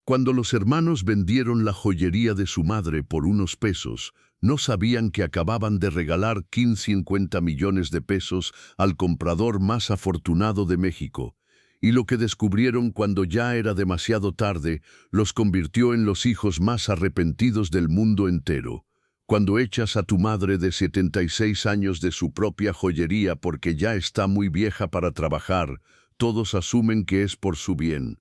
Cuando los hermanos vendieron la joyería de su madre por unos pesos, no sabían que acababan de regalar 50 millones de pesos al comprador más afortunado de México. Y lo que descubrieron cuando ya era demasiado tarde, los convirtió en los hijos más arrepentidos del mundo entero. Cuando echas a tu madre de 76 años de su propia joyería porque ya está muy vieja para trabajar, todos asumen que es por su bien.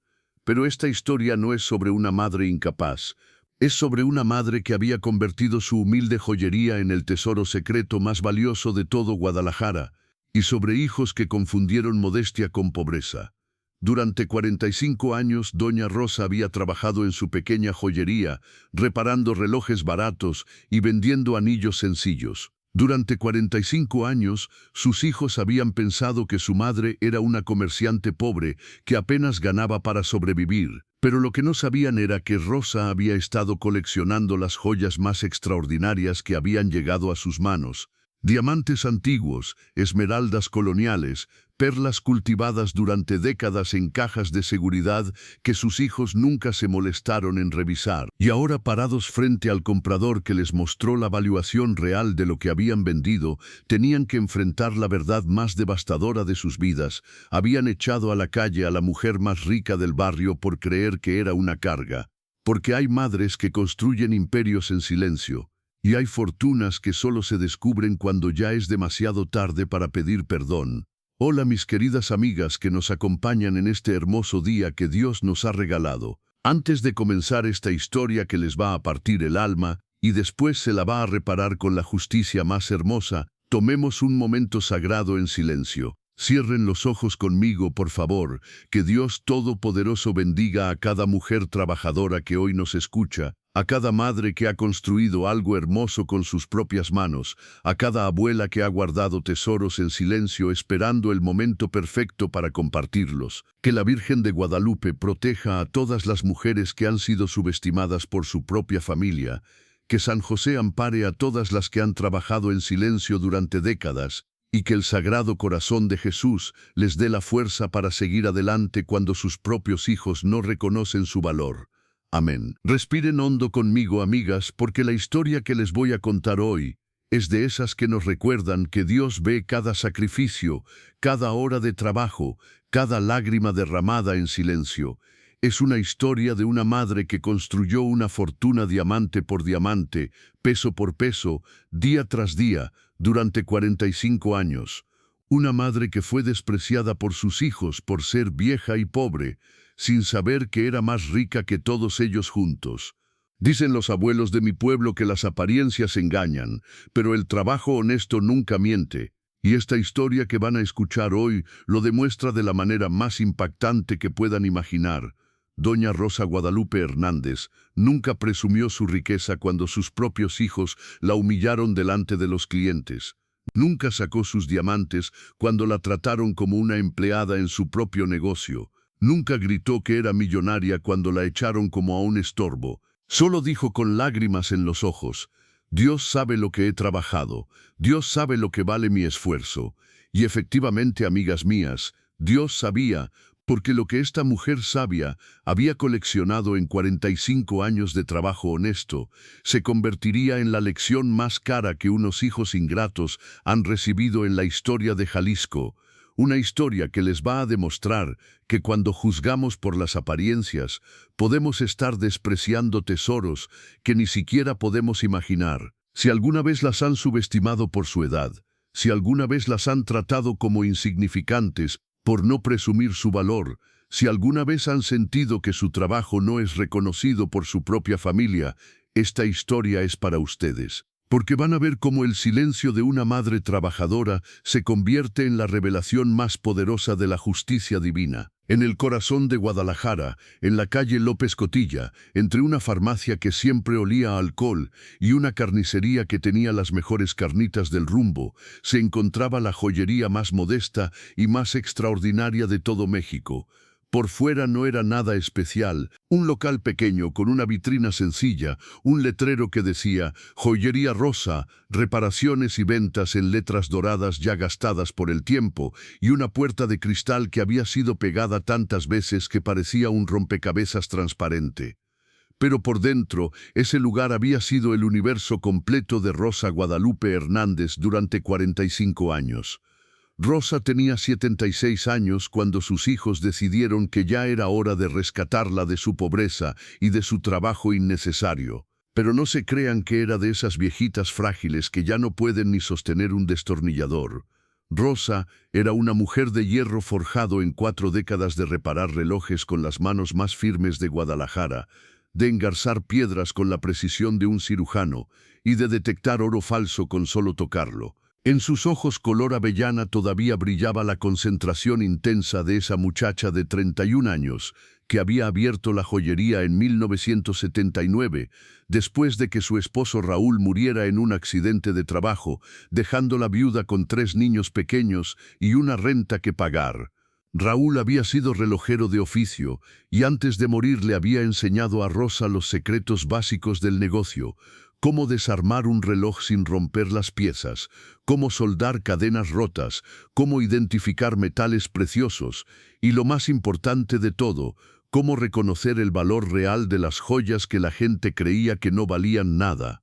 Pero esta historia no es sobre una madre incapaz. Es sobre una madre que había convertido su humilde joyería en el tesoro secreto más valioso de todo Guadalajara, y sobre hijos que confundieron modestia con pobreza. Durante 45 años, doña Rosa había trabajado en su pequeña joyería, reparando relojes baratos y vendiendo anillos sencillos. Durante 45 años, sus hijos habían pensado que su madre era una comerciante pobre que apenas ganaba para sobrevivir. Pero lo que no sabían era que Rosa había estado coleccionando las joyas más extraordinarias que habían llegado a sus manos. Diamantes antiguos, esmeraldas coloniales, perlas cultivadas durante décadas en cajas de seguridad que sus hijos nunca se molestaron en revisar. Y ahora, parados frente al comprador que les mostró la valuación real de lo que habían vendido, tenían que enfrentar la verdad más devastadora de sus vidas. Habían echado a la calle a la mujer más rica del barrio por creer que era una carga. Porque hay madres que construyen imperios en silencio. Y hay fortunas que solo se descubren cuando ya es demasiado tarde para pedir perdón. Hola mis queridas amigas que nos acompañan en este hermoso día que Dios nos ha regalado. Antes de comenzar esta historia que les va a partir el alma y después se la va a reparar con la justicia más hermosa, tomemos un momento sagrado en silencio. Cierren los ojos conmigo, por favor, que Dios Todopoderoso bendiga a cada mujer trabajadora que hoy nos escucha, a cada madre que ha construido algo hermoso con sus propias manos, a cada abuela que ha guardado tesoros en silencio esperando el momento perfecto para compartirlos. Que la Virgen de Guadalupe proteja a todas las mujeres que han sido subestimadas por su propia familia, que San José ampare a todas las que han trabajado en silencio durante décadas, y que el Sagrado Corazón de Jesús les dé la fuerza para seguir adelante cuando sus propios hijos no reconocen su valor. Amén. Respiren hondo conmigo, amigas, porque la historia que les voy a contar hoy es de esas que nos recuerdan que Dios ve cada sacrificio, cada hora de trabajo, cada lágrima derramada en silencio. Es una historia de una madre que construyó una fortuna diamante por diamante, peso por peso, día tras día, durante 45 años. Una madre que fue despreciada por sus hijos por ser vieja y pobre, sin saber que era más rica que todos ellos juntos. Dicen los abuelos de mi pueblo que las apariencias engañan, pero el trabajo honesto nunca miente. Y esta historia que van a escuchar hoy lo demuestra de la manera más impactante que puedan imaginar. Doña Rosa Guadalupe Hernández nunca presumió su riqueza cuando sus propios hijos la humillaron delante de los clientes. Nunca sacó sus diamantes cuando la trataron como una empleada en su propio negocio. Nunca gritó que era millonaria cuando la echaron como a un estorbo. Solo dijo con lágrimas en los ojos: Dios sabe lo que he trabajado, Dios sabe lo que vale mi esfuerzo. Y efectivamente, amigas mías, Dios sabía, porque lo que esta mujer sabia había coleccionado en 45 años de trabajo honesto, se convertiría en la lección más cara que unos hijos ingratos han recibido en la historia de Jalisco. Una historia que les va a demostrar que cuando juzgamos por las apariencias, podemos estar despreciando tesoros que ni siquiera podemos imaginar. Si alguna vez las han subestimado por su edad, si alguna vez las han tratado como insignificantes por no presumir su valor, si alguna vez han sentido que su trabajo no es reconocido por su propia familia, esta historia es para ustedes. Porque van a ver cómo el silencio de una madre trabajadora se convierte en la revelación más poderosa de la justicia divina. En el corazón de Guadalajara, en la calle López Cotilla, entre una farmacia que siempre olía a alcohol y una carnicería que tenía las mejores carnitas del rumbo, se encontraba la joyería más modesta y más extraordinaria de todo México. Por fuera no era nada especial, Un local pequeño con una vitrina sencilla, un letrero que decía «Joyería Rosa, reparaciones y ventas» en letras doradas ya gastadas por el tiempo, y una puerta de cristal que había sido pegada tantas veces que parecía un rompecabezas transparente. Pero por dentro, ese lugar había sido el universo completo de Rosa Guadalupe Hernández durante 45 años. Rosa tenía 76 años cuando sus hijos decidieron que ya era hora de rescatarla de su pobreza y de su trabajo innecesario. Pero no se crean que era de esas viejitas frágiles que ya no pueden ni sostener un destornillador. Rosa era una mujer de hierro forjado en 4 décadas de reparar relojes con las manos más firmes de Guadalajara, de engarzar piedras con la precisión de un cirujano y de detectar oro falso con solo tocarlo. En sus ojos color avellana todavía brillaba la concentración intensa de esa muchacha de 31 años que había abierto la joyería en 1979, después de que su esposo Raúl muriera en un accidente de trabajo, dejándola viuda con 3 niños pequeños y una renta que pagar. Raúl había sido relojero de oficio y antes de morir le había enseñado a Rosa los secretos básicos del negocio: cómo desarmar un reloj sin romper las piezas, cómo soldar cadenas rotas, cómo identificar metales preciosos y, lo más importante de todo, cómo reconocer el valor real de las joyas que la gente creía que no valían nada.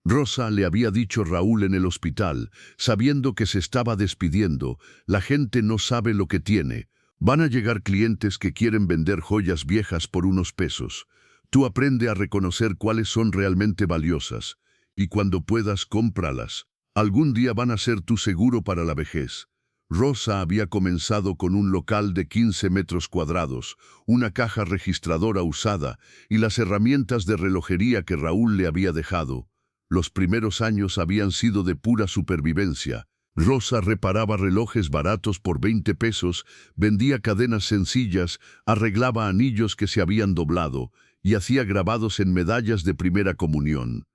Rosa le había dicho Raúl en el hospital, sabiendo que se estaba despidiendo: la gente no sabe lo que tiene. Van a llegar clientes que quieren vender joyas viejas por unos pesos. Tú aprende a reconocer cuáles son realmente valiosas, y cuando puedas, cómpralas. Algún día van a ser tu seguro para la vejez. Rosa había comenzado con un local de 15 metros cuadrados, una caja registradora usada y las herramientas de relojería que Raúl le había dejado. Los primeros años habían sido de pura supervivencia. Rosa reparaba relojes baratos por 20 pesos, vendía cadenas sencillas, arreglaba anillos que se habían doblado y hacía grabados en medallas de primera comunión.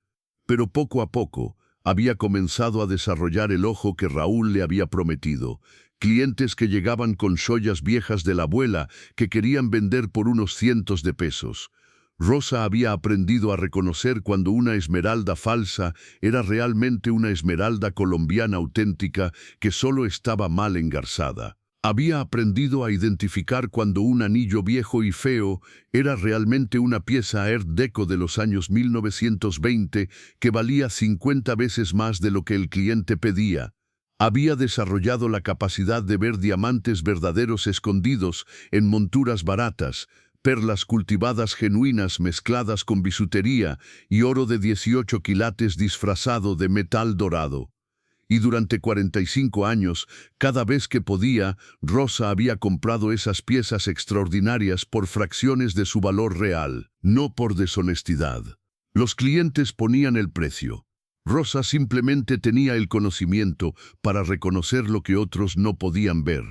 Pero poco a poco había comenzado a desarrollar el ojo que Raúl le había prometido. Clientes que llegaban con joyas viejas de la abuela que querían vender por unos cientos de pesos. Rosa había aprendido a reconocer cuando una esmeralda falsa era realmente una esmeralda colombiana auténtica que solo estaba mal engarzada. Había aprendido a identificar cuando un anillo viejo y feo era realmente una pieza Art Deco de los años 1920 que valía 50 veces más de lo que el cliente pedía. Había desarrollado la capacidad de ver diamantes verdaderos escondidos en monturas baratas, perlas cultivadas genuinas mezcladas con bisutería y oro de 18 quilates disfrazado de metal dorado. Y durante 45 años, cada vez que podía, Rosa había comprado esas piezas extraordinarias por fracciones de su valor real, no por deshonestidad. Los clientes ponían el precio. Rosa simplemente tenía el conocimiento para reconocer lo que otros no podían ver.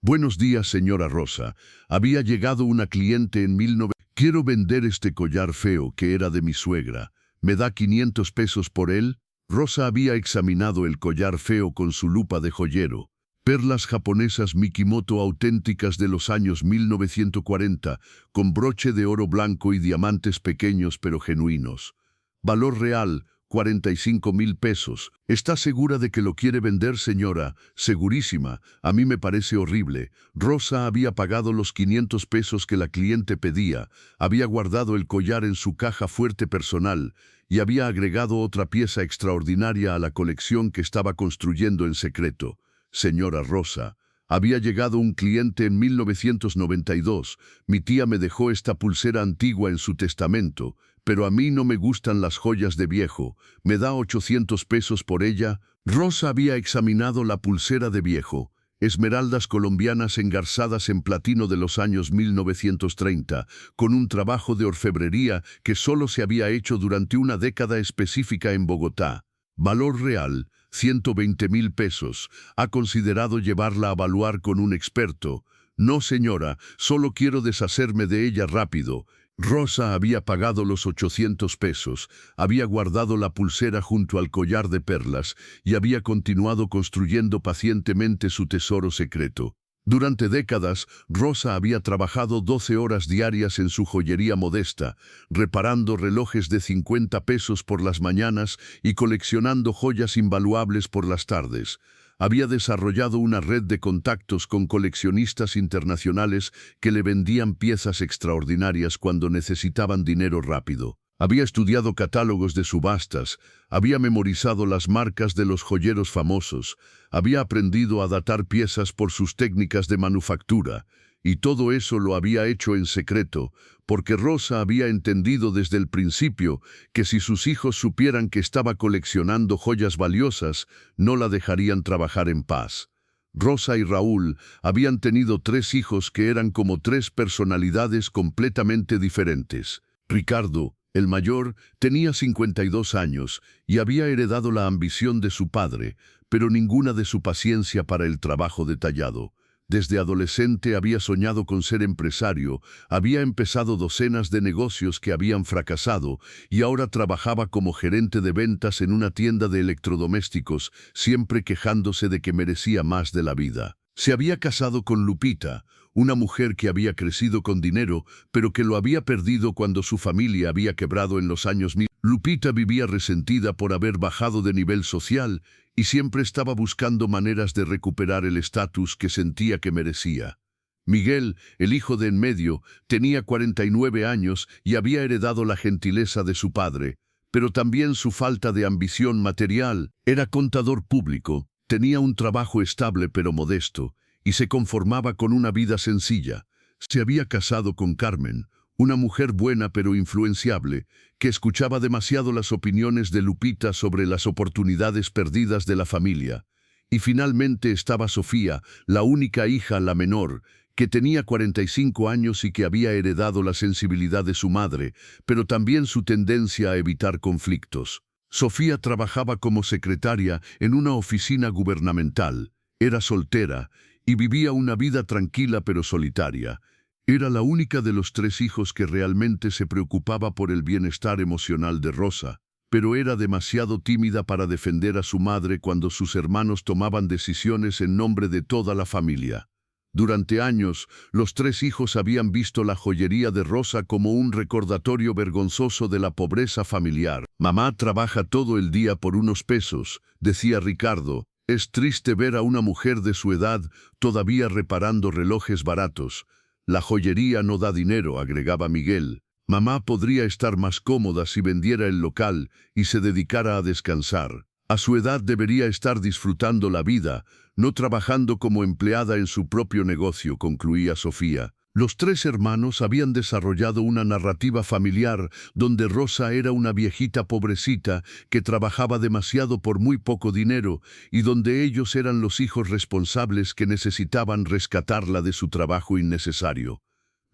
Buenos días, señora Rosa. Había llegado una cliente en 1900. Quiero vender este collar feo que era de mi suegra. ¿Me da 500 pesos por él? Rosa había examinado el collar feo con su lupa de joyero. Perlas japonesas Mikimoto auténticas de los años 1940, con broche de oro blanco y diamantes pequeños pero genuinos. Valor real, 45,000 pesos. ¿Está segura de que lo quiere vender, señora? Segurísima. A mí me parece horrible. Rosa había pagado los 500 pesos que la cliente pedía, había guardado el collar en su caja fuerte personal y había agregado otra pieza extraordinaria a la colección que estaba construyendo en secreto. Señora Rosa, había llegado un cliente en 1992. Mi tía me dejó esta pulsera antigua en su testamento, pero a mí no me gustan las joyas de viejo. ¿Me da 800 pesos por ella? Rosa había examinado la pulsera de viejo. Esmeraldas colombianas engarzadas en platino de los años 1930, con un trabajo de orfebrería que solo se había hecho durante una década específica en Bogotá. Valor real, 120,000 pesos. ¿Ha considerado llevarla a evaluar con un experto? No, señora, solo quiero deshacerme de ella rápido. Rosa había pagado los 800 pesos, había guardado la pulsera junto al collar de perlas y había continuado construyendo pacientemente su tesoro secreto. Durante décadas, Rosa había trabajado 12 horas diarias en su joyería modesta, reparando relojes de 50 pesos por las mañanas y coleccionando joyas invaluables por las tardes. Había desarrollado una red de contactos con coleccionistas internacionales que le vendían piezas extraordinarias cuando necesitaban dinero rápido. Había estudiado catálogos de subastas, había memorizado las marcas de los joyeros famosos, había aprendido a datar piezas por sus técnicas de manufactura, y todo eso lo había hecho en secreto, porque Rosa había entendido desde el principio que si sus hijos supieran que estaba coleccionando joyas valiosas, no la dejarían trabajar en paz. Rosa y Raúl habían tenido 3 hijos que eran como 3 personalidades completamente diferentes. Ricardo, el mayor, tenía 52 años y había heredado la ambición de su padre, pero ninguna de su paciencia para el trabajo detallado. Desde adolescente había soñado con ser empresario, había empezado docenas de negocios que habían fracasado y ahora trabajaba como gerente de ventas en una tienda de electrodomésticos, siempre quejándose de que merecía más de la vida. Se había casado con Lupita, una mujer que había crecido con dinero, pero que lo había perdido cuando su familia había quebrado en los años 1000. Lupita vivía resentida por haber bajado de nivel social y siempre estaba buscando maneras de recuperar el estatus que sentía que merecía. Miguel, el hijo de en medio, tenía 49 años y había heredado la gentileza de su padre, pero también su falta de ambición material. Era contador público, tenía un trabajo estable pero modesto, y se conformaba con una vida sencilla. Se había casado con Carmen, una mujer buena pero influenciable, que escuchaba demasiado las opiniones de Lupita sobre las oportunidades perdidas de la familia. Y finalmente estaba Sofía, la única hija, la menor, que tenía 45 años y que había heredado la sensibilidad de su madre, pero también su tendencia a evitar conflictos. Sofía trabajaba como secretaria en una oficina gubernamental, era soltera y vivía una vida tranquila pero solitaria. Era la única de los 3 hijos que realmente se preocupaba por el bienestar emocional de Rosa, pero era demasiado tímida para defender a su madre cuando sus hermanos tomaban decisiones en nombre de toda la familia. Durante años, los 3 hijos habían visto la joyería de Rosa como un recordatorio vergonzoso de la pobreza familiar. «Mamá trabaja todo el día por unos pesos», decía Ricardo. «Es triste ver a una mujer de su edad todavía reparando relojes baratos. La joyería no da dinero», agregaba Miguel. «Mamá podría estar más cómoda si vendiera el local y se dedicara a descansar. A su edad debería estar disfrutando la vida, no trabajando como empleada en su propio negocio», concluía Sofía. Los 3 hermanos habían desarrollado una narrativa familiar donde Rosa era una viejita pobrecita que trabajaba demasiado por muy poco dinero y donde ellos eran los hijos responsables que necesitaban rescatarla de su trabajo innecesario.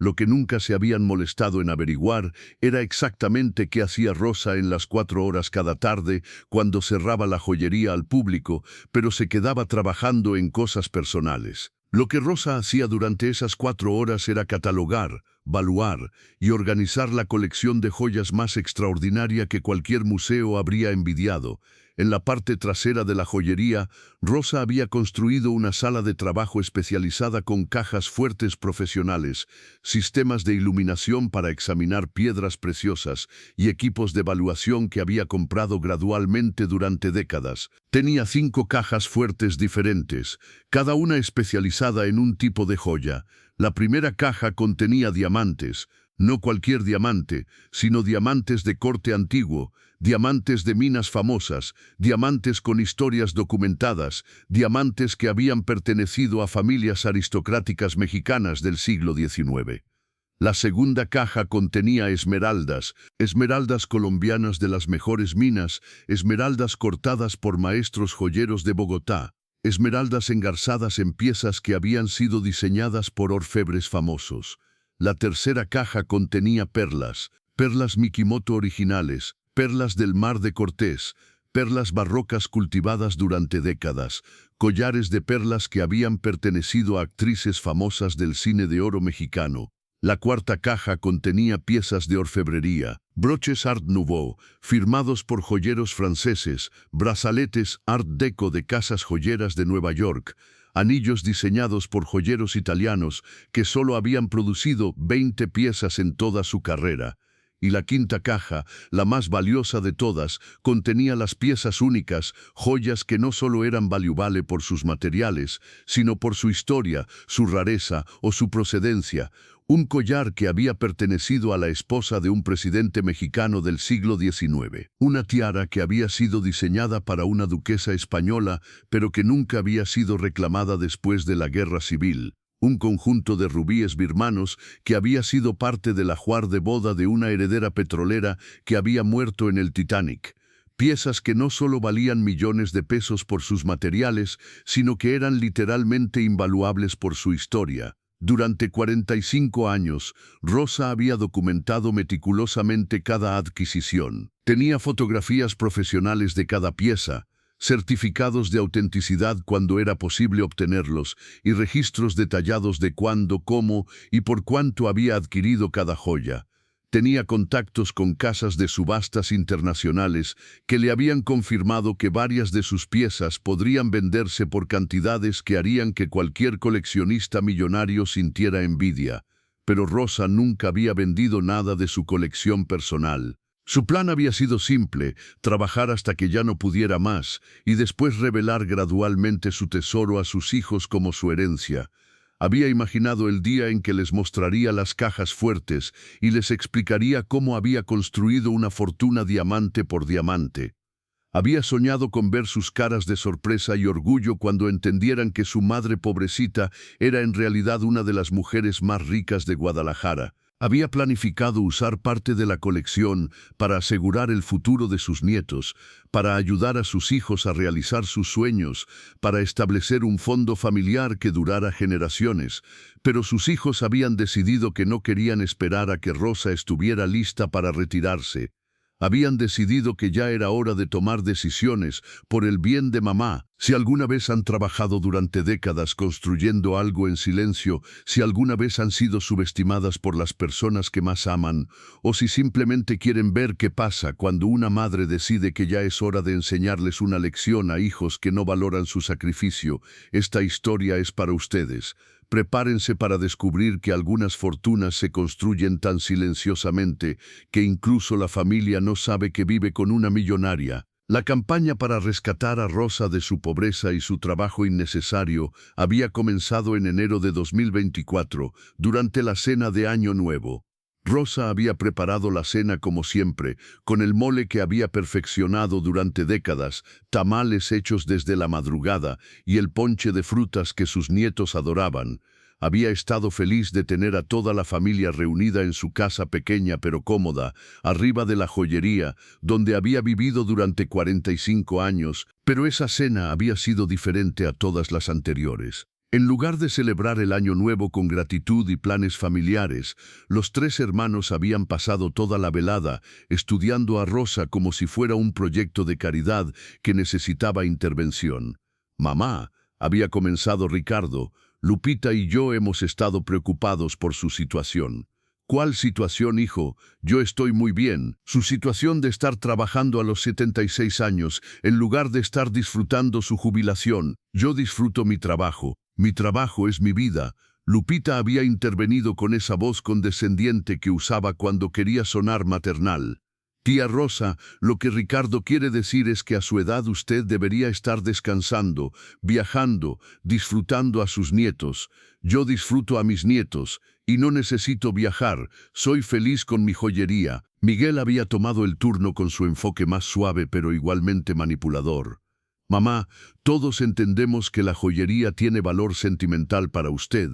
Lo que nunca se habían molestado en averiguar era exactamente qué hacía Rosa en las 4 horas cada tarde cuando cerraba la joyería al público, pero se quedaba trabajando en cosas personales. Lo que Rosa hacía durante esas 4 horas era catalogar, valuar y organizar la colección de joyas más extraordinaria que cualquier museo habría envidiado. En la parte trasera de la joyería, Rosa había construido una sala de trabajo especializada con cajas fuertes profesionales, sistemas de iluminación para examinar piedras preciosas y equipos de evaluación que había comprado gradualmente durante décadas. Tenía 5 cajas fuertes diferentes, cada una especializada en un tipo de joya. La primera caja contenía diamantes, no cualquier diamante, sino diamantes de corte antiguo, diamantes de minas famosas, diamantes con historias documentadas, diamantes que habían pertenecido a familias aristocráticas mexicanas del siglo XIX. La segunda caja contenía esmeraldas, esmeraldas colombianas de las mejores minas, esmeraldas cortadas por maestros joyeros de Bogotá, esmeraldas engarzadas en piezas que habían sido diseñadas por orfebres famosos. La tercera caja contenía perlas, perlas Mikimoto originales, perlas del Mar de Cortés, perlas barrocas cultivadas durante décadas, collares de perlas que habían pertenecido a actrices famosas del cine de oro mexicano. La cuarta caja contenía piezas de orfebrería, broches Art Nouveau, firmados por joyeros franceses, brazaletes Art Deco de casas joyeras de Nueva York, anillos diseñados por joyeros italianos que solo habían producido 20 piezas en toda su carrera. Y la quinta caja, la más valiosa de todas, contenía las piezas únicas, joyas que no solo eran valuables por sus materiales, sino por su historia, su rareza o su procedencia. Un collar que había pertenecido a la esposa de un presidente mexicano del siglo XIX. Una tiara que había sido diseñada para una duquesa española, pero que nunca había sido reclamada después de la Guerra Civil. Un conjunto de rubíes birmanos que había sido parte del ajuar de boda de una heredera petrolera que había muerto en el Titanic. Piezas que no solo valían millones de pesos por sus materiales, sino que eran literalmente invaluables por su historia. Durante 45 años, Rosa había documentado meticulosamente cada adquisición. Tenía fotografías profesionales de cada pieza, certificados de autenticidad cuando era posible obtenerlos y registros detallados de cuándo, cómo y por cuánto había adquirido cada joya. Tenía contactos con casas de subastas internacionales que le habían confirmado que varias de sus piezas podrían venderse por cantidades que harían que cualquier coleccionista millonario sintiera envidia. Pero Rosa nunca había vendido nada de su colección personal. Su plan había sido simple: trabajar hasta que ya no pudiera más y después revelar gradualmente su tesoro a sus hijos como su herencia. Había imaginado el día en que les mostraría las cajas fuertes y les explicaría cómo había construido una fortuna diamante por diamante. Había soñado con ver sus caras de sorpresa y orgullo cuando entendieran que su madre pobrecita era en realidad una de las mujeres más ricas de Guadalajara. Había planificado usar parte de la colección para asegurar el futuro de sus nietos, para ayudar a sus hijos a realizar sus sueños, para establecer un fondo familiar que durara generaciones. Pero sus hijos habían decidido que no querían esperar a que Rosa estuviera lista para retirarse. Habían decidido que ya era hora de tomar decisiones por el bien de mamá. Si alguna vez han trabajado durante décadas construyendo algo en silencio, si alguna vez han sido subestimadas por las personas que más aman, o si simplemente quieren ver qué pasa cuando una madre decide que ya es hora de enseñarles una lección a hijos que no valoran su sacrificio, esta historia es para ustedes. Prepárense para descubrir que algunas fortunas se construyen tan silenciosamente que incluso la familia no sabe que vive con una millonaria. La campaña para rescatar a Rosa de su pobreza y su trabajo innecesario había comenzado en enero de 2024, durante la cena de Año Nuevo. Rosa había preparado la cena como siempre, con el mole que había perfeccionado durante décadas, tamales hechos desde la madrugada y el ponche de frutas que sus nietos adoraban. Había estado feliz de tener a toda la familia reunida en su casa pequeña pero cómoda, arriba de la joyería, donde había vivido durante 45 años, pero esa cena había sido diferente a todas las anteriores. En lugar de celebrar el Año Nuevo con gratitud y planes familiares, los tres hermanos habían pasado toda la velada estudiando a Rosa como si fuera un proyecto de caridad que necesitaba intervención. «Mamá», había comenzado Ricardo, «Lupita y yo hemos estado preocupados por su situación». «¿Cuál situación, hijo? Yo estoy muy bien. Su situación de estar trabajando a los 76 años en lugar de estar disfrutando su jubilación. Yo disfruto mi trabajo. Mi trabajo es mi vida». Lupita había intervenido con esa voz condescendiente que usaba cuando quería sonar maternal. «Tía Rosa, lo que Ricardo quiere decir es que a su edad usted debería estar descansando, viajando, disfrutando a sus nietos. Yo disfruto a mis nietos y no necesito viajar. Soy feliz con mi joyería». Miguel había tomado el turno con su enfoque más suave pero igualmente manipulador. «Mamá, todos entendemos que la joyería tiene valor sentimental para usted.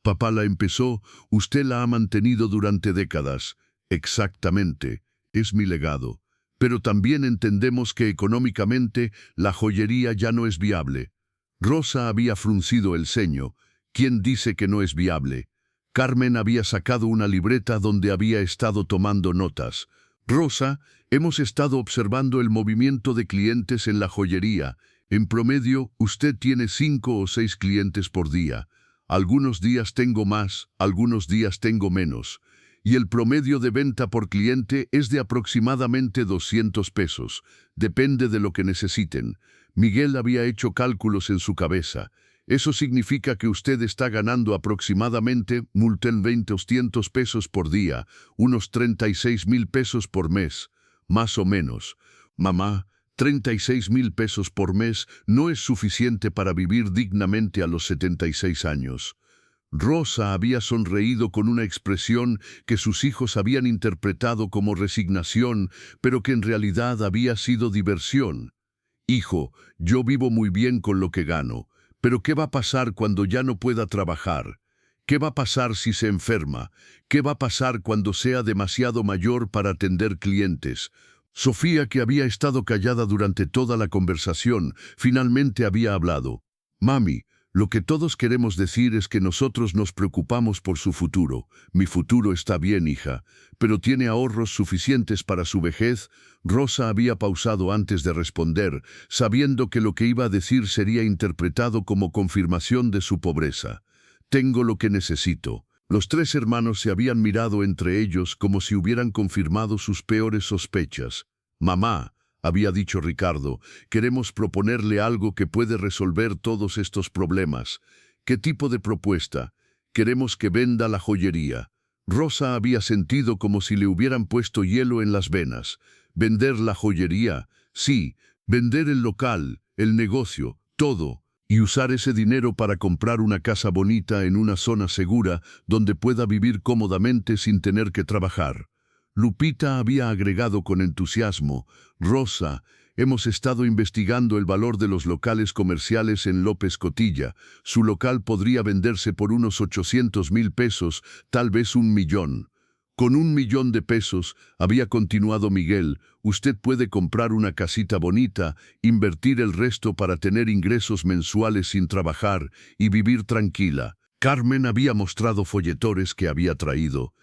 Papá la empezó, usted la ha mantenido durante décadas». «Exactamente. Es mi legado. Pero también entendemos que económicamente la joyería ya no es viable». Rosa había fruncido el ceño. «¿Quién dice que no es viable?». Carmen había sacado una libreta donde había estado tomando notas. «Rosa, hemos estado observando el movimiento de clientes en la joyería. En promedio, usted tiene 5 o 6 clientes por día. Algunos días tengo más, algunos días tengo menos. Y el promedio de venta por cliente es de aproximadamente 200 pesos. Depende de lo que necesiten». Miguel había hecho cálculos en su cabeza. Eso significa que usted está ganando aproximadamente 1.200 pesos por día, unos 36.000 pesos por mes, más o menos. Mamá, 36.000 pesos por mes no es suficiente para vivir dignamente a los 76 años. Rosa había sonreído con una expresión que sus hijos habían interpretado como resignación, pero que en realidad había sido diversión. Hijo, yo vivo muy bien con lo que gano, pero ¿qué va a pasar cuando ya no pueda trabajar? ¿Qué va a pasar si se enferma? ¿Qué va a pasar cuando sea demasiado mayor para atender clientes? Sofía, que había estado callada durante toda la conversación, finalmente había hablado. Mami, lo que todos queremos decir es que nosotros nos preocupamos por su futuro. Mi futuro está bien, hija, pero ¿tiene ahorros suficientes para su vejez? Rosa había pausado antes de responder, sabiendo que lo que iba a decir sería interpretado como confirmación de su pobreza. Tengo lo que necesito. Los tres hermanos se habían mirado entre ellos como si hubieran confirmado sus peores sospechas. Mamá, había dicho Ricardo, queremos proponerle algo que puede resolver todos estos problemas. ¿Qué tipo de propuesta? Queremos que venda la joyería. Rosa había sentido como si le hubieran puesto hielo en las venas. ¿Vender la joyería? Sí, vender el local, el negocio, todo, y usar ese dinero para comprar una casa bonita en una zona segura donde pueda vivir cómodamente sin tener que trabajar. Lupita había agregado con entusiasmo, Rosa, hemos estado investigando el valor de los locales comerciales en López Cotilla. Su local podría venderse por unos 800.000 pesos, tal vez 1.000.000. Con 1.000.000 de pesos, había continuado Miguel, usted puede comprar una casita bonita, invertir el resto para tener ingresos mensuales sin trabajar y vivir tranquila. Carmen había mostrado folletores que había traído.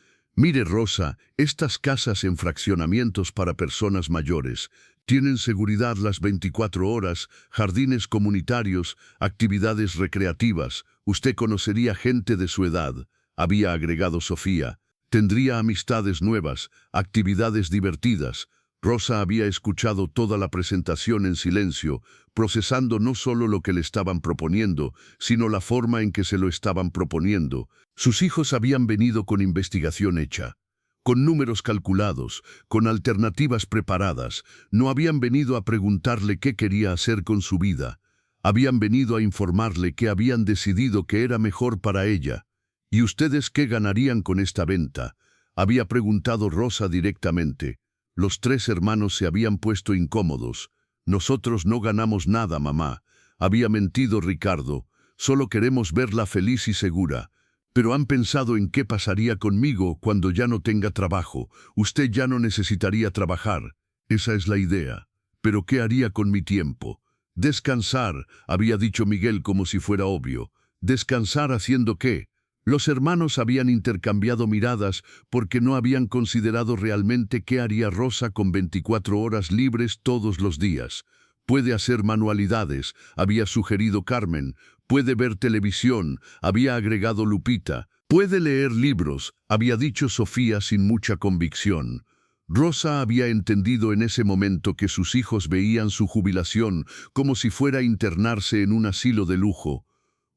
Mire, Rosa, estas casas en fraccionamientos para personas mayores tienen seguridad las 24 horas, jardines comunitarios, actividades recreativas. Usted conocería gente de su edad, había agregado Sofía. Tendría amistades nuevas, actividades divertidas. Rosa había escuchado toda la presentación en silencio, procesando no solo lo que le estaban proponiendo, sino la forma en que se lo estaban proponiendo. Sus hijos habían venido con investigación hecha, con números calculados, con alternativas preparadas. No habían venido a preguntarle qué quería hacer con su vida. Habían venido a informarle que habían decidido que era mejor para ella. ¿Y ustedes qué ganarían con esta venta?, había preguntado Rosa directamente. Los tres hermanos se habían puesto incómodos. Nosotros no ganamos nada, mamá, había mentido Ricardo. Solo queremos verla feliz y segura. Pero han pensado en qué pasaría conmigo cuando ya no tenga trabajo. Usted ya no necesitaría trabajar. Esa es la idea. Pero ¿qué haría con mi tiempo? Descansar, había dicho Miguel como si fuera obvio. ¿Descansar haciendo qué? Los hermanos habían intercambiado miradas porque no habían considerado realmente qué haría Rosa con 24 horas libres todos los días. Puede hacer manualidades, había sugerido Carmen. Puede ver televisión, había agregado Lupita. Puede leer libros, había dicho Sofía sin mucha convicción. Rosa había entendido en ese momento que sus hijos veían su jubilación como si fuera internarse en un asilo de lujo.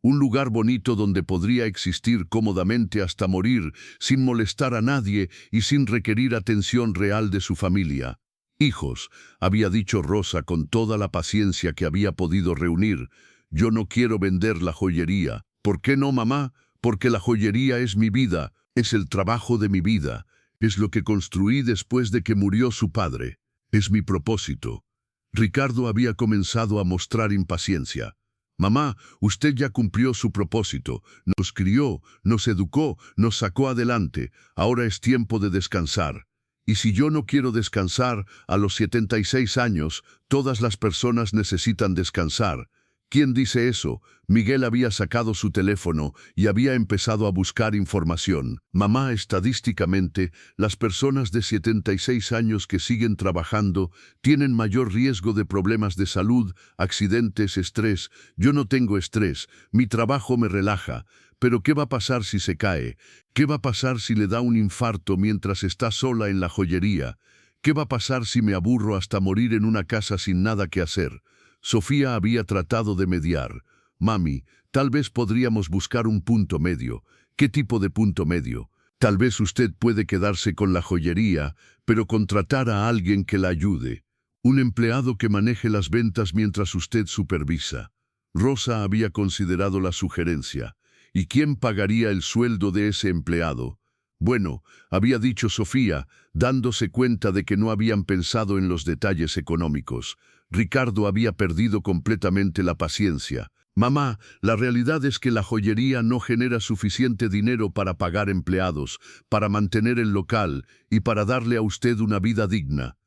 Un lugar bonito donde podría existir cómodamente hasta morir, sin molestar a nadie y sin requerir atención real de su familia. Hijos, había dicho Rosa con toda la paciencia que había podido reunir, yo no quiero vender la joyería. ¿Por qué no, mamá? Porque la joyería es mi vida, es el trabajo de mi vida, es lo que construí después de que murió su padre, es mi propósito. Ricardo había comenzado a mostrar impaciencia. Mamá, usted ya cumplió su propósito, nos crió, nos educó, nos sacó adelante, ahora es tiempo de descansar. Y si yo no quiero descansar, a los 76 años, todas las personas necesitan descansar. ¿Quién dice eso? Miguel había sacado su teléfono y había empezado a buscar información. Mamá, estadísticamente, las personas de 76 años que siguen trabajando tienen mayor riesgo de problemas de salud, accidentes, estrés. Yo no tengo estrés, mi trabajo me relaja. Pero ¿qué va a pasar si se cae? ¿Qué va a pasar si le da un infarto mientras está sola en la joyería? ¿Qué va a pasar si me aburro hasta morir en una casa sin nada que hacer? Sofía había tratado de mediar. Mami, Tal vez podríamos buscar un punto medio. ¿Qué tipo de punto medio? Tal vez usted puede quedarse con la joyería, pero contratar a alguien que la ayude. Un empleado que maneje las ventas mientras usted supervisa. Rosa había considerado la sugerencia. ¿Y quién pagaría el sueldo de ese empleado? Bueno, había dicho Sofía, dándose cuenta de que no habían pensado en los detalles económicos. Ricardo había perdido completamente la paciencia. Mamá, la realidad es que la joyería no genera suficiente dinero para pagar empleados, para mantener el local y para darle a usted una vida digna.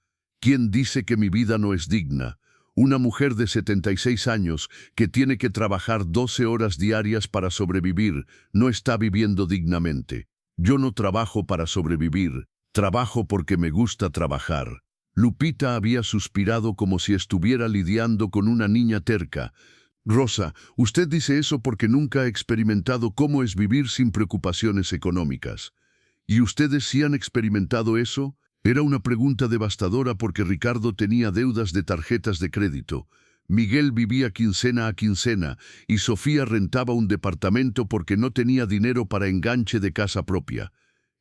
¿Quién dice que mi vida no es digna? Una mujer de 76 años que tiene que trabajar 12 horas diarias para sobrevivir no está viviendo dignamente. Yo no trabajo para sobrevivir, trabajo porque me gusta trabajar. Lupita había suspirado como si estuviera lidiando con una niña terca. Rosa, usted dice eso porque nunca ha experimentado cómo es vivir sin preocupaciones económicas. ¿Y ustedes sí han experimentado eso? Era una pregunta devastadora porque Ricardo tenía deudas de tarjetas de crédito. Miguel vivía quincena a quincena y Sofía rentaba un departamento porque no tenía dinero para enganche de casa propia.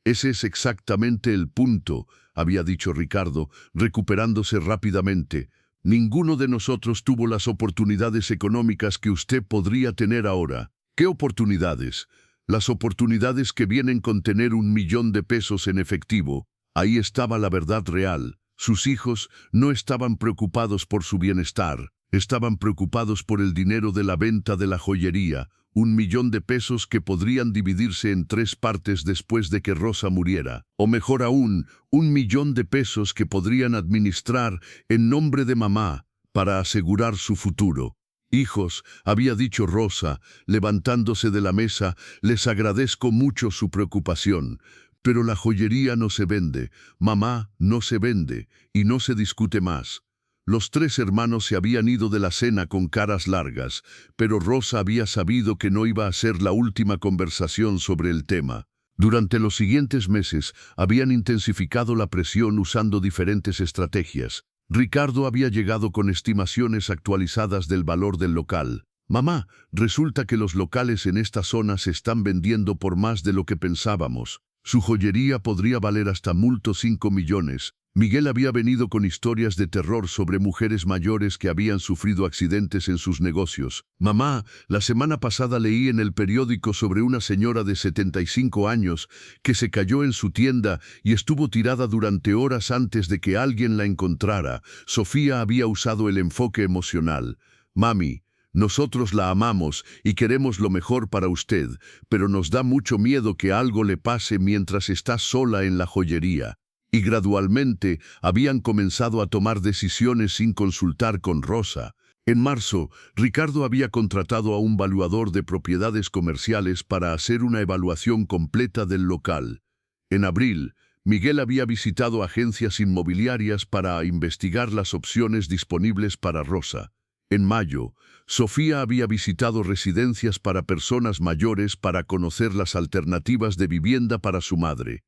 Ese es exactamente el punto, había dicho Ricardo, recuperándose rápidamente. Ninguno de nosotros tuvo las oportunidades económicas que usted podría tener ahora. ¿Qué oportunidades? Las oportunidades que vienen con tener 1.000.000 de pesos en efectivo. Ahí estaba la verdad real. Sus hijos no estaban preocupados por su bienestar. Estaban preocupados por el dinero de la venta de la joyería, 1.000.000 de pesos que podrían dividirse en 3 partes después de que Rosa muriera. O mejor aún, 1.000.000 de pesos que podrían administrar en nombre de mamá para asegurar su futuro. Hijos, había dicho Rosa, levantándose de la mesa, les agradezco mucho su preocupación. Pero la joyería no se vende, mamá no se vende y no se discute más. Los 3 hermanos se habían ido de la cena con caras largas, pero Rosa había sabido que no iba a ser la última conversación sobre el tema. Durante los siguientes meses habían intensificado la presión usando diferentes estrategias. Ricardo había llegado con estimaciones actualizadas del valor del local. Mamá, resulta que los locales en esta zona se están vendiendo por más de lo que pensábamos. Su joyería podría valer hasta multo 5 millones. Miguel había venido con historias de terror sobre mujeres mayores que habían sufrido accidentes en sus negocios. Mamá, la semana pasada leí en el periódico sobre una señora de 75 años que se cayó en su tienda y estuvo tirada durante horas antes de que alguien la encontrara. Sofía había usado el enfoque emocional. Mami, nosotros la amamos y queremos lo mejor para usted, pero nos da mucho miedo que algo le pase mientras está sola en la joyería. Y gradualmente habían comenzado a tomar decisiones sin consultar con Rosa. En marzo, Ricardo había contratado a un valuador de propiedades comerciales para hacer una evaluación completa del local. En abril, Miguel había visitado agencias inmobiliarias para investigar las opciones disponibles para Rosa. En mayo, Sofía había visitado residencias para personas mayores para conocer las alternativas de vivienda para su madre.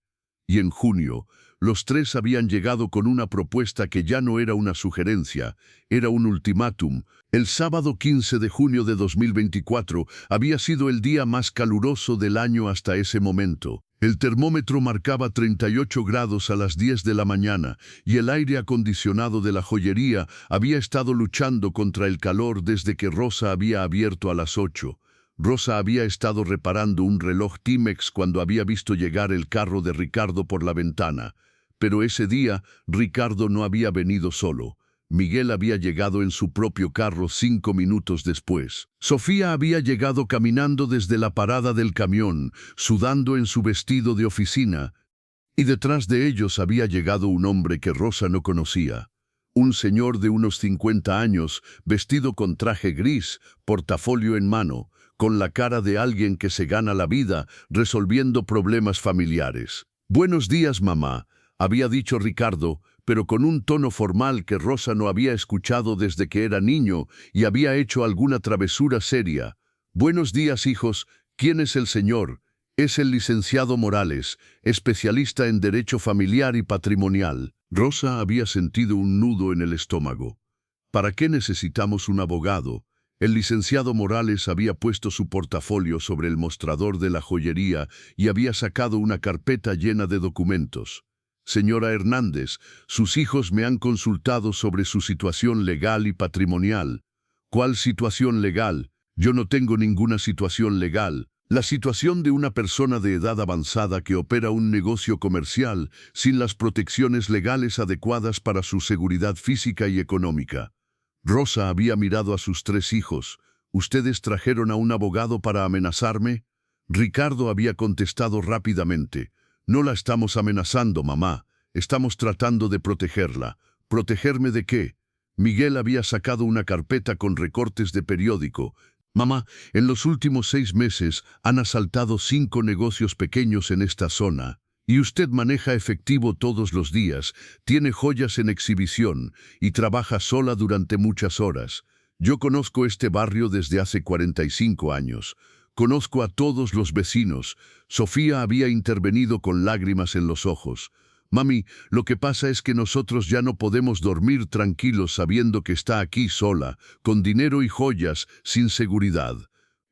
Y en junio, los 3 habían llegado con una propuesta que ya no era una sugerencia, era un ultimátum. El sábado 15 de junio de 2024 había sido el día más caluroso del año hasta ese momento. El termómetro marcaba 38 grados a las 10 de la mañana y el aire acondicionado de la joyería había estado luchando contra el calor desde que Rosa había abierto a las 8. Rosa había estado reparando un reloj Timex cuando había visto llegar el carro de Ricardo por la ventana. Pero ese día, Ricardo no había venido solo. Miguel había llegado en su propio carro 5 minutos después. Sofía había llegado caminando desde la parada del camión, sudando en su vestido de oficina, y detrás de ellos había llegado un hombre que Rosa no conocía. Un señor de unos 50 años, vestido con traje gris, portafolio en mano, con la cara de alguien que se gana la vida resolviendo problemas familiares. «Buenos días, mamá», había dicho Ricardo, pero con un tono formal que Rosa no había escuchado desde que era niño y había hecho alguna travesura seria. «Buenos días, hijos. ¿Quién es el señor?» «Es el licenciado Morales, especialista en derecho familiar y patrimonial». Rosa había sentido un nudo en el estómago. «¿Para qué necesitamos un abogado? El licenciado Morales había puesto su portafolio sobre el mostrador de la joyería y había sacado una carpeta llena de documentos. Señora Hernández, sus hijos me han consultado sobre su situación legal y patrimonial. ¿Cuál situación legal? Yo no tengo ninguna situación legal. La situación de una persona de edad avanzada que opera un negocio comercial sin las protecciones legales adecuadas para su seguridad física y económica. Rosa había mirado a sus 3 hijos. ¿Ustedes trajeron a un abogado para amenazarme? Ricardo había contestado rápidamente. No la estamos amenazando, mamá. Estamos tratando de protegerla. ¿Protegerme de qué? Miguel había sacado una carpeta con recortes de periódico. Mamá, en los últimos 6 meses han asaltado 5 negocios pequeños en esta zona. Y usted maneja efectivo todos los días, tiene joyas en exhibición y trabaja sola durante muchas horas. Yo conozco este barrio desde hace 45 años. Conozco a todos los vecinos. Sofía había intervenido con lágrimas en los ojos. Mami, lo que pasa es que nosotros ya no podemos dormir tranquilos sabiendo que está aquí sola, con dinero y joyas, sin seguridad.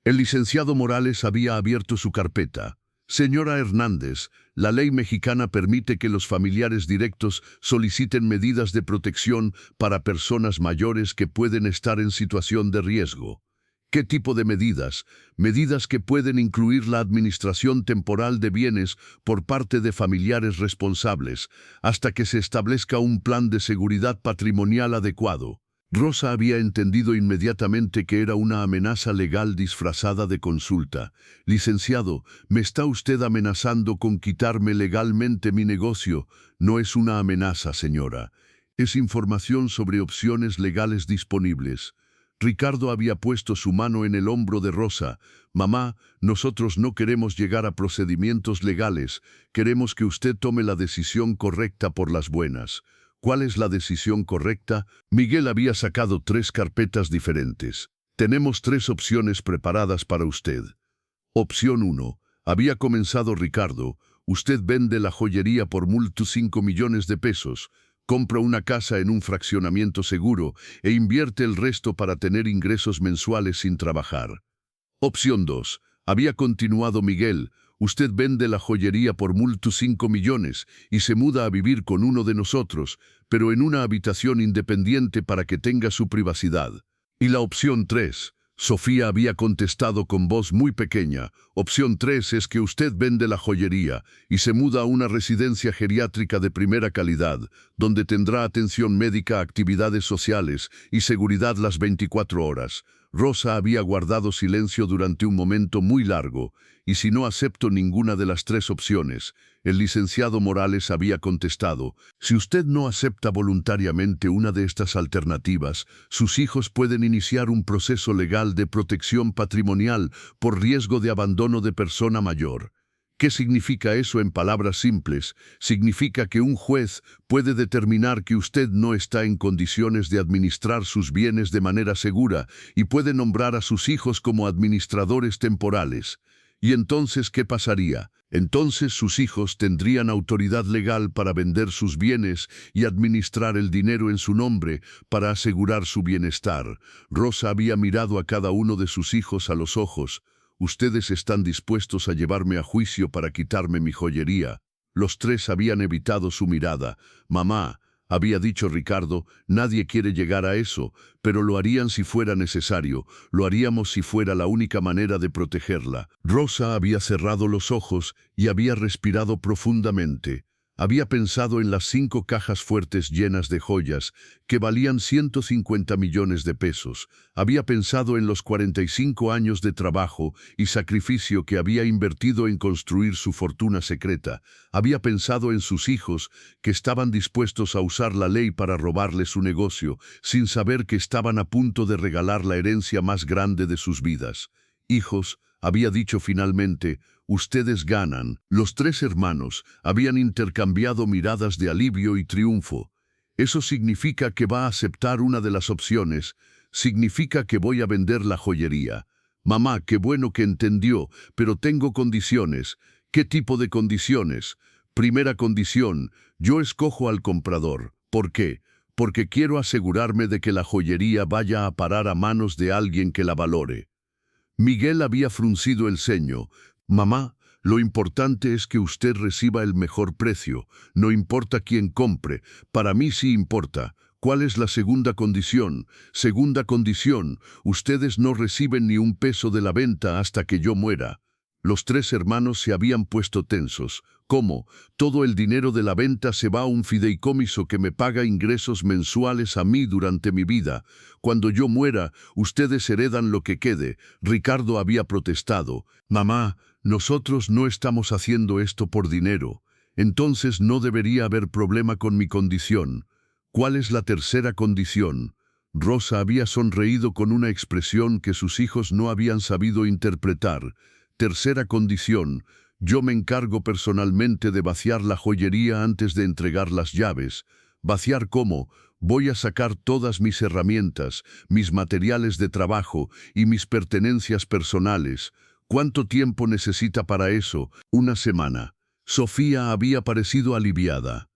El licenciado Morales había abierto su carpeta. Señora Hernández, la ley mexicana permite que los familiares directos soliciten medidas de protección para personas mayores que pueden estar en situación de riesgo. ¿Qué tipo de medidas? Medidas que pueden incluir la administración temporal de bienes por parte de familiares responsables, hasta que se establezca un plan de seguridad patrimonial adecuado. Rosa había entendido inmediatamente que era una amenaza legal disfrazada de consulta. Licenciado, ¿me está usted amenazando con quitarme legalmente mi negocio? No es una amenaza, señora. Es información sobre opciones legales disponibles. Ricardo había puesto su mano en el hombro de Rosa. Mamá, nosotros no queremos llegar a procedimientos legales. Queremos que usted tome la decisión correcta por las buenas. ¿Cuál es la decisión correcta? Miguel había sacado 3 carpetas diferentes. Tenemos 3 opciones preparadas para usted. Opción 1. Había comenzado Ricardo. Usted vende la joyería por multo 5 millones de pesos. Compra una casa en un fraccionamiento seguro e invierte el resto para tener ingresos mensuales sin trabajar. Opción 2. Había continuado Miguel. Usted vende la joyería por multo 5 millones y se muda a vivir con uno de nosotros, pero en una habitación independiente para que tenga su privacidad. Y la opción 3. Sofía había contestado con voz muy pequeña. Opción 3 es que usted vende la joyería y se muda a una residencia geriátrica de primera calidad, donde tendrá atención médica, actividades sociales y seguridad las 24 horas. Rosa había guardado silencio durante un momento muy largo, y si no acepto ninguna de las 3 opciones, el licenciado Morales había contestado, si usted no acepta voluntariamente una de estas alternativas, sus hijos pueden iniciar un proceso legal de protección patrimonial por riesgo de abandono de persona mayor. ¿Qué significa eso en palabras simples? Significa que un juez puede determinar que usted no está en condiciones de administrar sus bienes de manera segura y puede nombrar a sus hijos como administradores temporales. ¿Y entonces qué pasaría? Entonces sus hijos tendrían autoridad legal para vender sus bienes y administrar el dinero en su nombre para asegurar su bienestar. Rosa había mirado a cada uno de sus hijos a los ojos. Ustedes están dispuestos a llevarme a juicio para quitarme mi joyería. Los 3 habían evitado su mirada. Mamá, había dicho Ricardo, nadie quiere llegar a eso, pero lo harían si fuera necesario, lo haríamos si fuera la única manera de protegerla. Rosa había cerrado los ojos y había respirado profundamente. Había pensado en las 5 cajas fuertes llenas de joyas, que valían 150 millones de pesos. Había pensado en los 45 años de trabajo y sacrificio que había invertido en construir su fortuna secreta. Había pensado en sus hijos, que estaban dispuestos a usar la ley para robarle su negocio, sin saber que estaban a punto de regalar la herencia más grande de sus vidas. Hijos, había dicho finalmente, ustedes ganan. Los 3 hermanos habían intercambiado miradas de alivio y triunfo. Eso significa que va a aceptar una de las opciones. Significa que voy a vender la joyería. Mamá, qué bueno que entendió, pero tengo condiciones. ¿Qué tipo de condiciones? Primera condición, yo escojo al comprador. ¿Por qué? porque quiero asegurarme de que la joyería vaya a parar a manos de alguien que la valore. Miguel había fruncido el ceño. Mamá, lo importante es que usted reciba el mejor precio. No importa quién compre. Para mí sí importa. ¿Cuál es la segunda condición? Segunda condición, ustedes no reciben ni un peso de la venta hasta que yo muera. Los tres hermanos se habían puesto tensos. ¿Cómo? Todo el dinero de la venta se va a un fideicomiso que me paga ingresos mensuales a mí durante mi vida. Cuando yo muera, ustedes heredan lo que quede. Ricardo había protestado. Mamá, nosotros no estamos haciendo esto por dinero. Entonces no debería haber problema con mi condición. ¿Cuál es la tercera condición? Rosa había sonreído con una expresión que sus hijos no habían sabido interpretar. Tercera condición, yo me encargo personalmente de vaciar la joyería antes de entregar las llaves. ¿Vaciar cómo? Voy a sacar todas mis herramientas, mis materiales de trabajo y mis pertenencias personales. ¿Cuánto tiempo necesita para eso? Una semana. Sofía había parecido aliviada.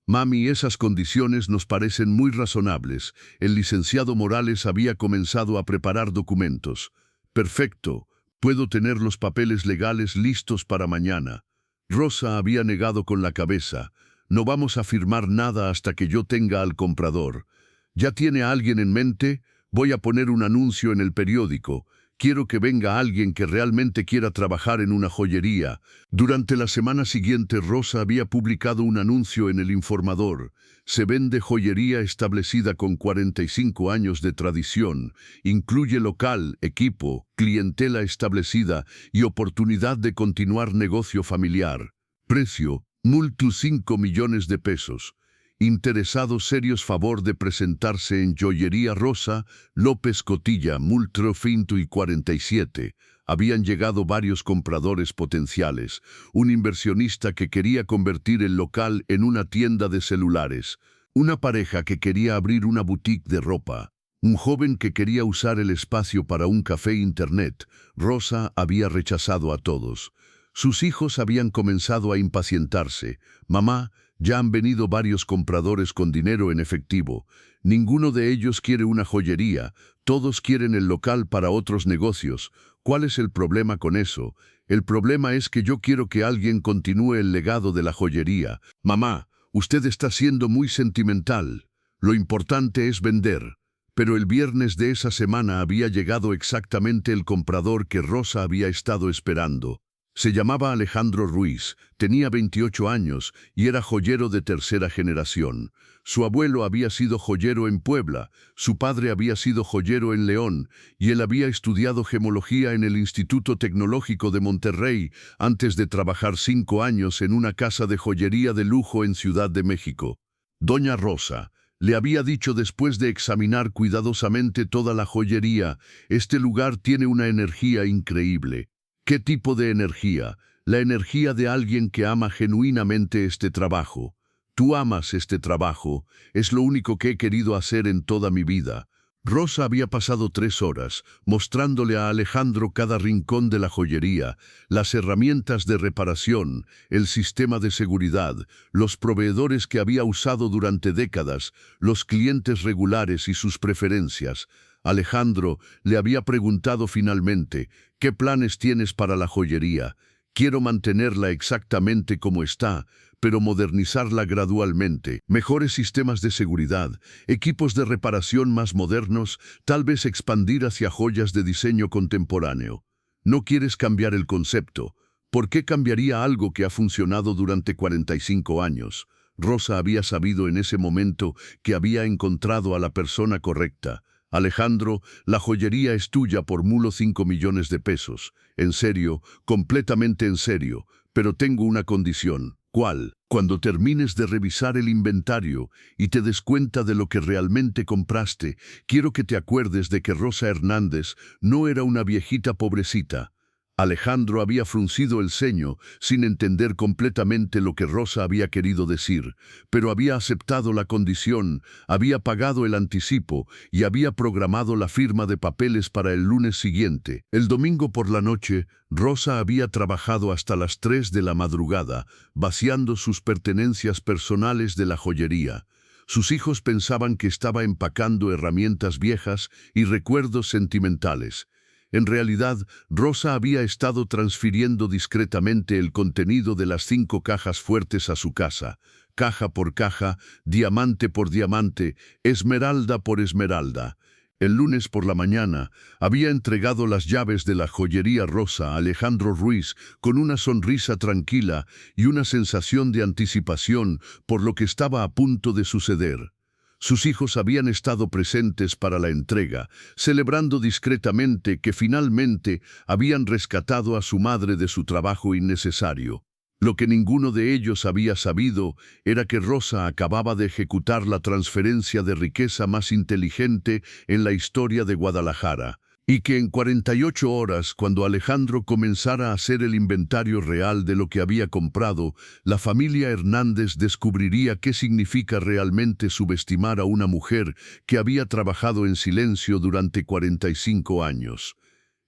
Mami, esas condiciones nos parecen muy razonables. El licenciado Morales había comenzado a preparar documentos. Perfecto. Puedo tener los papeles legales listos para mañana. Rosa había negado con la cabeza. No vamos a firmar nada hasta que yo tenga al comprador. ¿Ya tiene a alguien en mente? Voy a poner un anuncio en el periódico. Quiero que venga alguien que realmente quiera trabajar en una joyería. Durante la semana siguiente, Rosa había publicado un anuncio en El Informador. Se vende joyería establecida con 45 años de tradición. Incluye local, equipo, clientela establecida y oportunidad de continuar negocio familiar. Precio, multu 5 millones de pesos. Interesado serios favor de presentarse en Joyería Rosa, López Cotilla, Multro Finto y 47. Habían llegado varios compradores potenciales, un inversionista que quería convertir el local en una tienda de celulares, una pareja que quería abrir una boutique de ropa, un joven que quería usar el espacio para un café internet. Rosa había rechazado a todos. Sus hijos habían comenzado a impacientarse. Mamá, ya han venido varios compradores con dinero en efectivo. Ninguno de ellos quiere una joyería. Todos quieren el local para otros negocios. ¿Cuál es el problema con eso? El problema es que yo quiero que alguien continúe el legado de la joyería. Mamá, usted está siendo muy sentimental. Lo importante es vender. Pero el viernes de esa semana había llegado exactamente el comprador que Rosa había estado esperando. Se llamaba Alejandro Ruiz, tenía 28 años y era joyero de tercera generación. Su abuelo había sido joyero en Puebla, su padre había sido joyero en León y él había estudiado gemología en el Instituto Tecnológico de Monterrey antes de trabajar 5 años en una casa de joyería de lujo en Ciudad de México. Doña Rosa le había dicho después de examinar cuidadosamente toda la joyería, este lugar tiene una energía increíble. ¿Qué tipo de energía? La energía de alguien que ama genuinamente este trabajo. Tú amas este trabajo, es lo único que he querido hacer en toda mi vida. Rosa había pasado 3 horas, mostrándole a Alejandro cada rincón de la joyería, las herramientas de reparación, el sistema de seguridad, los proveedores que había usado durante décadas, los clientes regulares y sus preferencias. Alejandro le había preguntado finalmente, ¿qué planes tienes para la joyería? Quiero mantenerla exactamente como está, pero modernizarla gradualmente. Mejores sistemas de seguridad, equipos de reparación más modernos, tal vez expandir hacia joyas de diseño contemporáneo. No quieres cambiar el concepto. ¿Por qué cambiaría algo que ha funcionado durante 45 años? Rosa había sabido en ese momento que había encontrado a la persona correcta. Alejandro, la joyería es tuya por mulo 5 millones de pesos. En serio, completamente en serio, pero tengo una condición. ¿Cuál? Cuando termines de revisar el inventario y te des cuenta de lo que realmente compraste, quiero que te acuerdes de que Rosa Hernández no era una viejita pobrecita. Alejandro había fruncido el ceño sin entender completamente lo que Rosa había querido decir, pero había aceptado la condición, había pagado el anticipo y había programado la firma de papeles para el lunes siguiente. El domingo por la noche, Rosa había trabajado hasta las 3 de la madrugada, vaciando sus pertenencias personales de la joyería. Sus hijos pensaban que estaba empacando herramientas viejas y recuerdos sentimentales. En realidad, Rosa había estado transfiriendo discretamente el contenido de las 5 cajas fuertes a su casa, caja por caja, diamante por diamante, esmeralda por esmeralda. El lunes por la mañana había entregado las llaves de la joyería Rosa a Alejandro Ruiz con una sonrisa tranquila y una sensación de anticipación por lo que estaba a punto de suceder. Sus hijos habían estado presentes para la entrega, celebrando discretamente que finalmente habían rescatado a su madre de su trabajo innecesario. Lo que ninguno de ellos había sabido era que Rosa acababa de ejecutar la transferencia de riqueza más inteligente en la historia de Guadalajara, y que en 48 horas, cuando Alejandro comenzara a hacer el inventario real de lo que había comprado, la familia Hernández descubriría qué significa realmente subestimar a una mujer que había trabajado en silencio durante 45 años.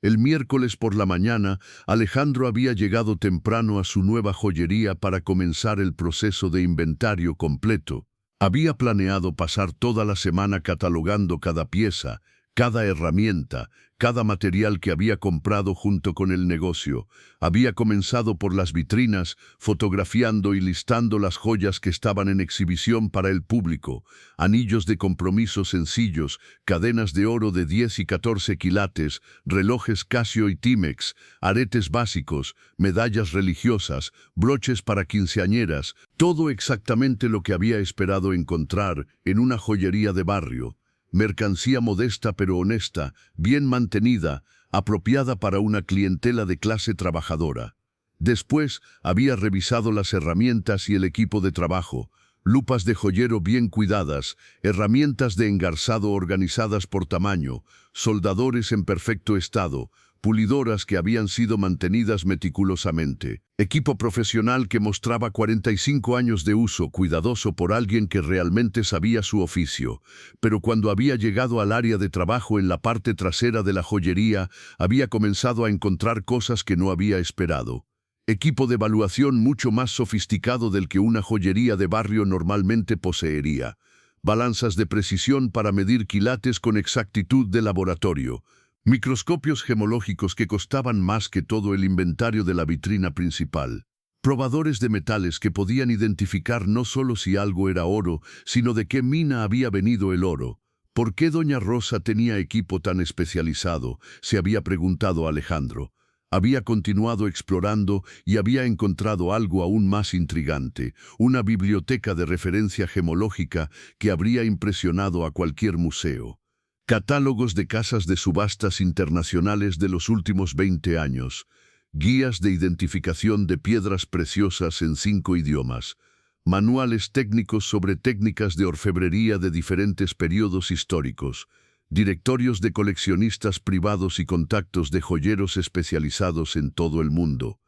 El miércoles por la mañana, Alejandro había llegado temprano a su nueva joyería para comenzar el proceso de inventario completo. Había planeado pasar toda la semana catalogando cada pieza, cada herramienta, cada material que había comprado junto con el negocio. Había comenzado por las vitrinas, fotografiando y listando las joyas que estaban en exhibición para el público, anillos de compromiso sencillos, cadenas de oro de 10 y 14 quilates, relojes Casio y Timex, aretes básicos, medallas religiosas, broches para quinceañeras, todo exactamente lo que había esperado encontrar en una joyería de barrio. Mercancía modesta pero honesta, bien mantenida, apropiada para una clientela de clase trabajadora. Después había revisado las herramientas y el equipo de trabajo, lupas de joyero bien cuidadas, herramientas de engarzado organizadas por tamaño, soldadores en perfecto estado, pulidoras que habían sido mantenidas meticulosamente, equipo profesional que mostraba 45 años de uso cuidadoso por alguien que realmente sabía su oficio. Pero cuando había llegado al área de trabajo en la parte trasera de la joyería, había comenzado a encontrar cosas que no había esperado. Equipo de evaluación mucho más sofisticado del que una joyería de barrio normalmente poseería. Balanzas de precisión para medir quilates con exactitud de laboratorio. Microscopios gemológicos que costaban más que todo el inventario de la vitrina principal. Probadores de metales que podían identificar no solo si algo era oro, sino de qué mina había venido el oro. ¿Por qué doña Rosa tenía equipo tan especializado?, se había preguntado Alejandro. Había continuado explorando y había encontrado algo aún más intrigante, una biblioteca de referencia gemológica que habría impresionado a cualquier museo. Catálogos de casas de subastas internacionales de los últimos 20 años, guías de identificación de piedras preciosas en 5 idiomas, manuales técnicos sobre técnicas de orfebrería de diferentes periodos históricos, directorios de coleccionistas privados y contactos de joyeros especializados en todo el mundo.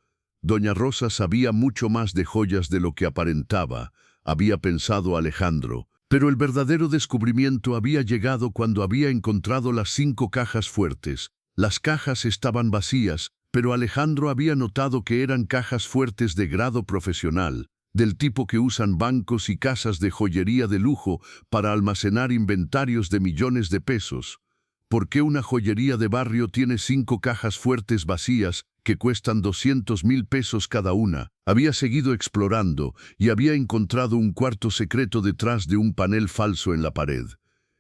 Doña Rosa sabía mucho más de joyas de lo que aparentaba, había pensado Alejandro. Pero el verdadero descubrimiento había llegado cuando había encontrado las 5 cajas fuertes. Las cajas estaban vacías, pero Alejandro había notado que eran cajas fuertes de grado profesional, del tipo que usan bancos y casas de joyería de lujo para almacenar inventarios de millones de pesos. ¿Por qué una joyería de barrio tiene 5 cajas fuertes vacías que cuestan 200,000 pesos cada una? Había seguido explorando y había encontrado un cuarto secreto detrás de un panel falso en la pared.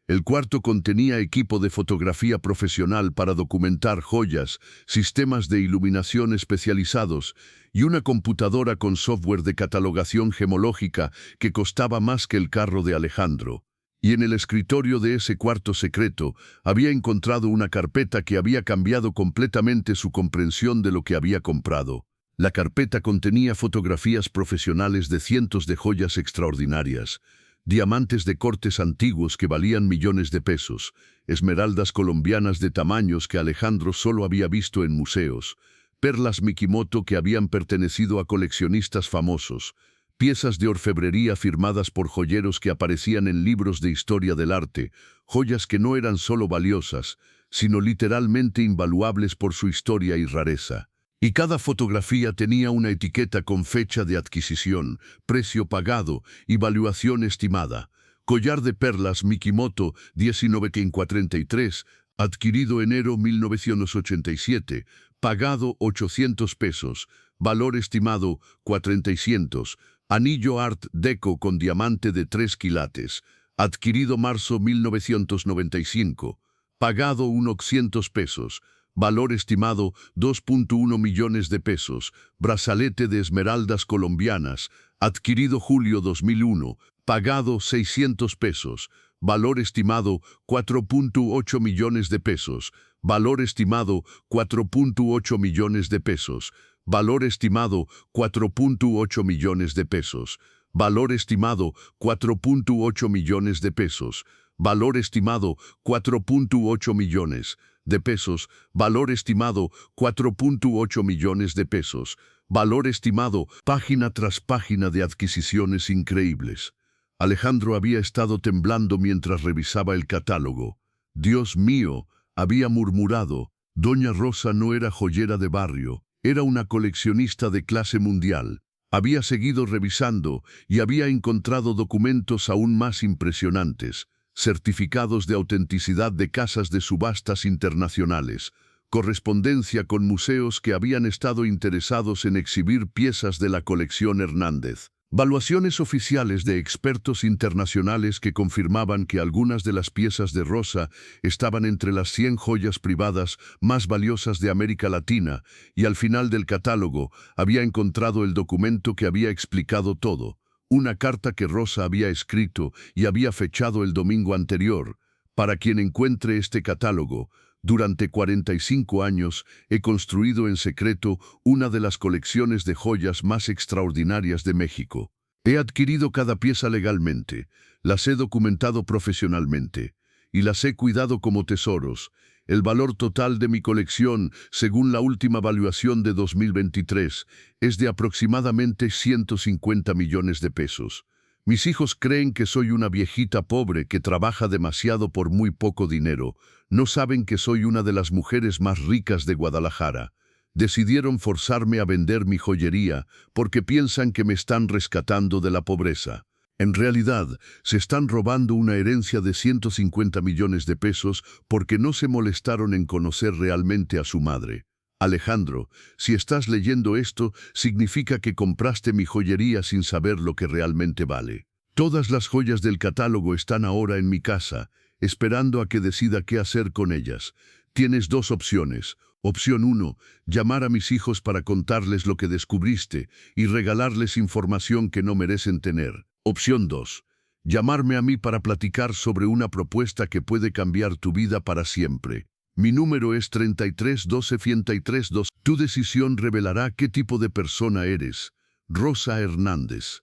El cuarto contenía equipo de fotografía profesional para documentar joyas, sistemas de iluminación especializados y una computadora con software de catalogación gemológica que costaba más que el carro de Alejandro. Y en el escritorio de ese cuarto secreto había encontrado una carpeta que había cambiado completamente su comprensión de lo que había comprado. La carpeta contenía fotografías profesionales de cientos de joyas extraordinarias, diamantes de cortes antiguos que valían millones de pesos, esmeraldas colombianas de tamaños que Alejandro solo había visto en museos, perlas Mikimoto que habían pertenecido a coleccionistas famosos, piezas de orfebrería firmadas por joyeros que aparecían en libros de historia del arte, joyas que no eran solo valiosas, sino literalmente invaluables por su historia y rareza. Y cada fotografía tenía una etiqueta con fecha de adquisición, precio pagado y valuación estimada. Collar de perlas Mikimoto 1943, adquirido enero 1987, pagado 800 pesos, valor estimado 400. Anillo Art Deco con diamante de 3 quilates, adquirido marzo 1995, pagado 100 pesos, valor estimado 2.1 millones de pesos. Brazalete de esmeraldas colombianas, adquirido julio 2001, pagado 600 pesos, valor estimado 4.8 millones de pesos, valor estimado 4.8 millones de pesos, valor estimado 4.8 millones de pesos, valor estimado 4.8 millones de pesos, valor estimado 4.8 millones de pesos, valor estimado 4.8 millones de pesos, valor estimado, página tras página de adquisiciones increíbles. Alejandro había estado temblando mientras revisaba el catálogo. Dios mío, había murmurado, Doña Rosa no era joyera de barrio, era una coleccionista de clase mundial. Había seguido revisando y había encontrado documentos aún más impresionantes, certificados de autenticidad de casas de subastas internacionales, correspondencia con museos que habían estado interesados en exhibir piezas de la colección Hernández. Valuaciones oficiales de expertos internacionales que confirmaban que algunas de las piezas de Rosa estaban entre las 100 joyas privadas más valiosas de América Latina, y al final del catálogo había encontrado el documento que había explicado todo, una carta que Rosa había escrito y había fechado el domingo anterior. Para quien encuentre este catálogo, durante 45 años he construido en secreto una de las colecciones de joyas más extraordinarias de México. He adquirido cada pieza legalmente, las he documentado profesionalmente y las he cuidado como tesoros. El valor total de mi colección, según la última valuación de 2023, es de aproximadamente 150 millones de pesos. Mis hijos creen que soy una viejita pobre que trabaja demasiado por muy poco dinero. No saben que soy una de las mujeres más ricas de Guadalajara. Decidieron forzarme a vender mi joyería porque piensan que me están rescatando de la pobreza. En realidad, se están robando una herencia de 150 millones de pesos porque no se molestaron en conocer realmente a su madre. Alejandro, si estás leyendo esto, significa que compraste mi joyería sin saber lo que realmente vale. Todas las joyas del catálogo están ahora en mi casa, esperando a que decida qué hacer con ellas. Tienes dos opciones. Opción 1, llamar a mis hijos para contarles lo que descubriste y regalarles información que no merecen tener. Opción 2, llamarme a mí para platicar sobre una propuesta que puede cambiar tu vida para siempre. Mi número es 33122. Tu decisión revelará qué tipo de persona eres. Rosa Hernández.